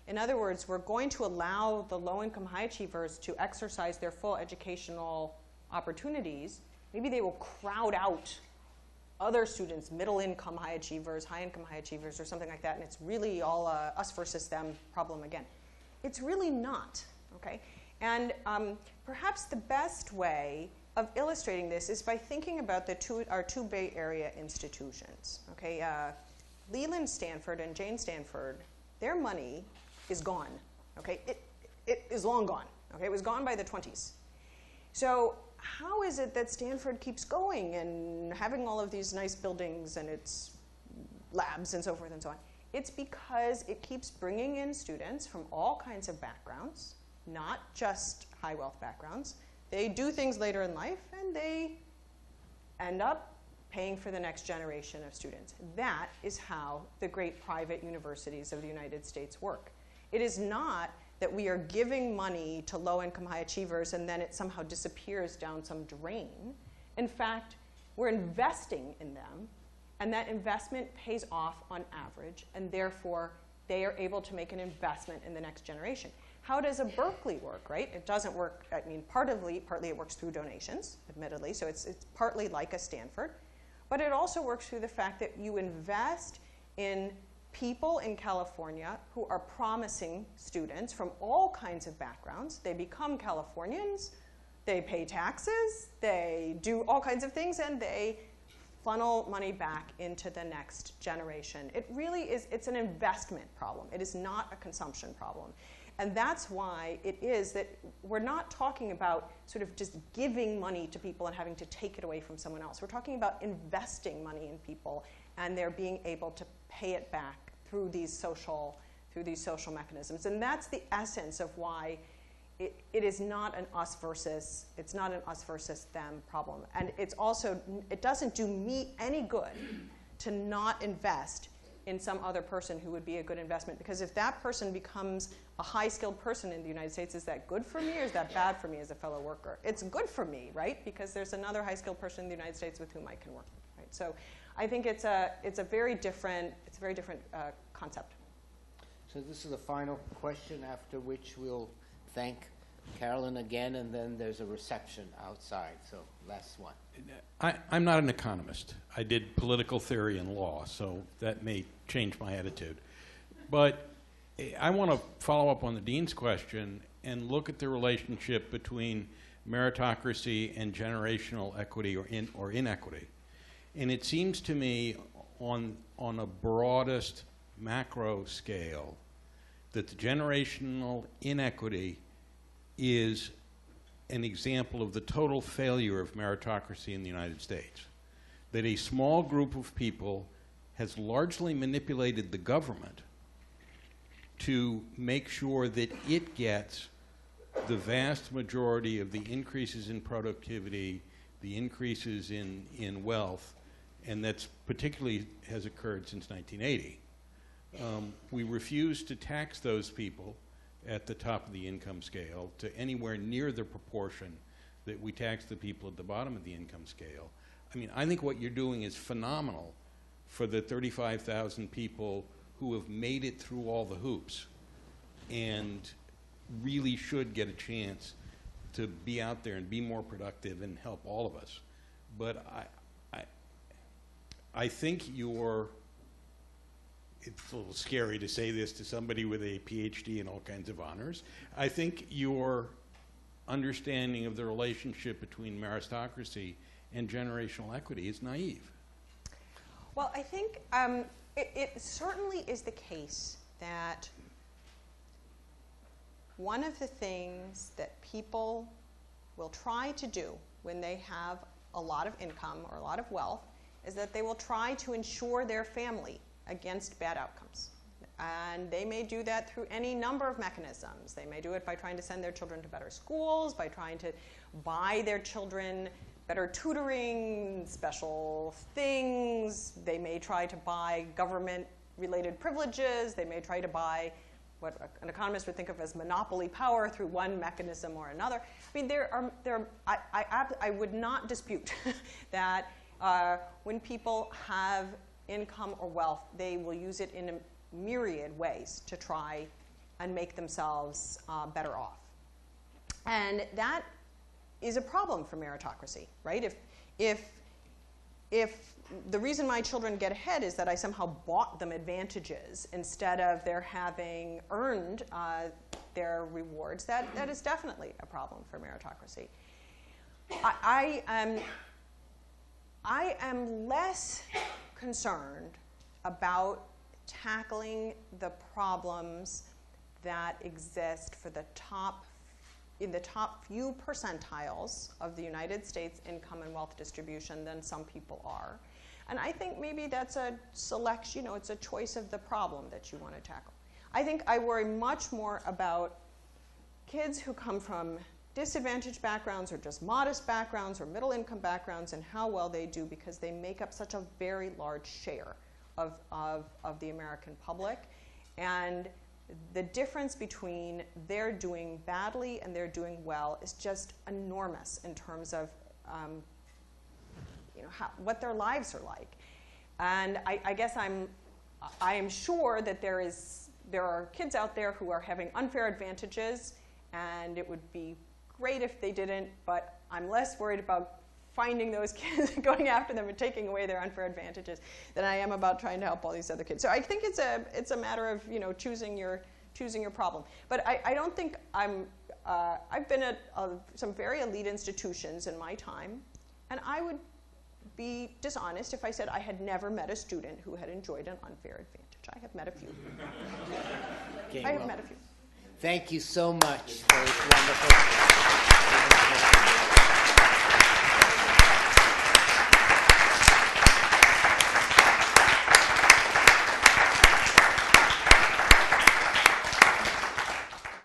In other words, we're going to allow the low-income high achievers to exercise their full educational opportunities. Maybe they will crowd out other students, middle-income high achievers, high-income high achievers, or something like that, and it's really all a us versus them problem again. It's really not, okay? And perhaps the best way of illustrating this is by thinking about our two Bay Area institutions, okay? Leland Stanford and Jane Stanford, their money is gone, okay? It is long gone, okay? It was gone by the 20s. So how is it that Stanford keeps going and having all of these nice buildings and its labs and so forth and so on? It's because it keeps bringing in students from all kinds of backgrounds, not just high wealth backgrounds. They do things later in life and they end up paying for the next generation of students. That is how the great private universities of the United States work. It is not that we are giving money to low-income high achievers and then it somehow disappears down some drain. In fact, we're investing in them, and that investment pays off on average, and therefore they are able to make an investment in the next generation. How does a Berkeley work, right? It doesn't work, I mean, partly it works through donations, admittedly, so it's partly like a Stanford, but it also works through the fact that you invest in people in California who are promising students from all kinds of backgrounds. They become Californians, they pay taxes, they do all kinds of things, and they funnel money back into the next generation. It really is, it's an investment problem. It is not a consumption problem. And that's why it is that we're not talking about sort of just giving money to people and having to take it away from someone else. We're talking about investing money in people and they're being able to pay it back through these social mechanisms. And that's the essence of why it is not an us versus them problem. And it's also, it doesn't do me any good to not invest in some other person who would be a good investment, because if that person becomes a high-skilled person in the United States, is that good for me or is that bad for me as a fellow worker? It's good for me, right? Because there's another high-skilled person in the United States with whom I can work, right? So I think it's a very different concept. So this is the final question, after which we'll thank Carolyn again, and then there's a reception outside. So last one. I'm not an economist. I did political theory and law, so that may change my attitude. But I want to follow up on the dean's question and look at the relationship between meritocracy and generational equity or inequity. And it seems to me on a broadest macro scale that the generational inequity is an example of the total failure of meritocracy in the United States. That a small group of people has largely manipulated the government to make sure that it gets the vast majority of the increases in productivity, the increases in wealth, and that's particularly has occurred since 1980. We refuse to tax those people at the top of the income scale to anywhere near the proportion that we tax the people at the bottom of the income scale. I mean, I think what you're doing is phenomenal for the 35,000 people who have made it through all the hoops and really should get a chance to be out there and be more productive and help all of us. But I think it's a little scary to say this to somebody with a PhD and all kinds of honors. I think your understanding of the relationship between meritocracy and generational equity is naive. Well, I think it certainly is the case that one of the things that people will try to do when they have a lot of income or a lot of wealth is that they will try to insure their family against bad outcomes. And they may do that through any number of mechanisms. They may do it by trying to send their children to better schools, by trying to buy their children better tutoring, special things. They may try to buy government-related privileges. They may try to buy what an economist would think of as monopoly power through one mechanism or another. I mean, I would not dispute that when people have income or wealth, they will use it in a myriad ways to try and make themselves better off. And that is a problem for meritocracy, right? If the reason my children get ahead is that I somehow bought them advantages instead of their having earned their rewards, that is definitely a problem for meritocracy. I am less concerned about tackling the problems that exist for in the top few percentiles of the United States income and wealth distribution than some people are. And I think maybe that's a selection, it's a choice of the problem that you want to tackle. I think I worry much more about kids who come from disadvantaged backgrounds or just modest backgrounds or middle income backgrounds and how well they do, because they make up such a very large share of the American public. And the difference between they're doing badly and they're doing well is just enormous in terms of what their lives are like. And I guess I am sure that there are kids out there who are having unfair advantages, and it would be great if they didn't, but I'm less worried about finding those kids, going after them and taking away their unfair advantages than I am about trying to help all these other kids. So I think it's a matter of choosing your problem. But I don't think I've been at some very elite institutions in my time, and I would be dishonest if I said I had never met a student who had enjoyed an unfair advantage. I have met a few. Okay, I have met a few. Thank you so much for this wonderful presentation.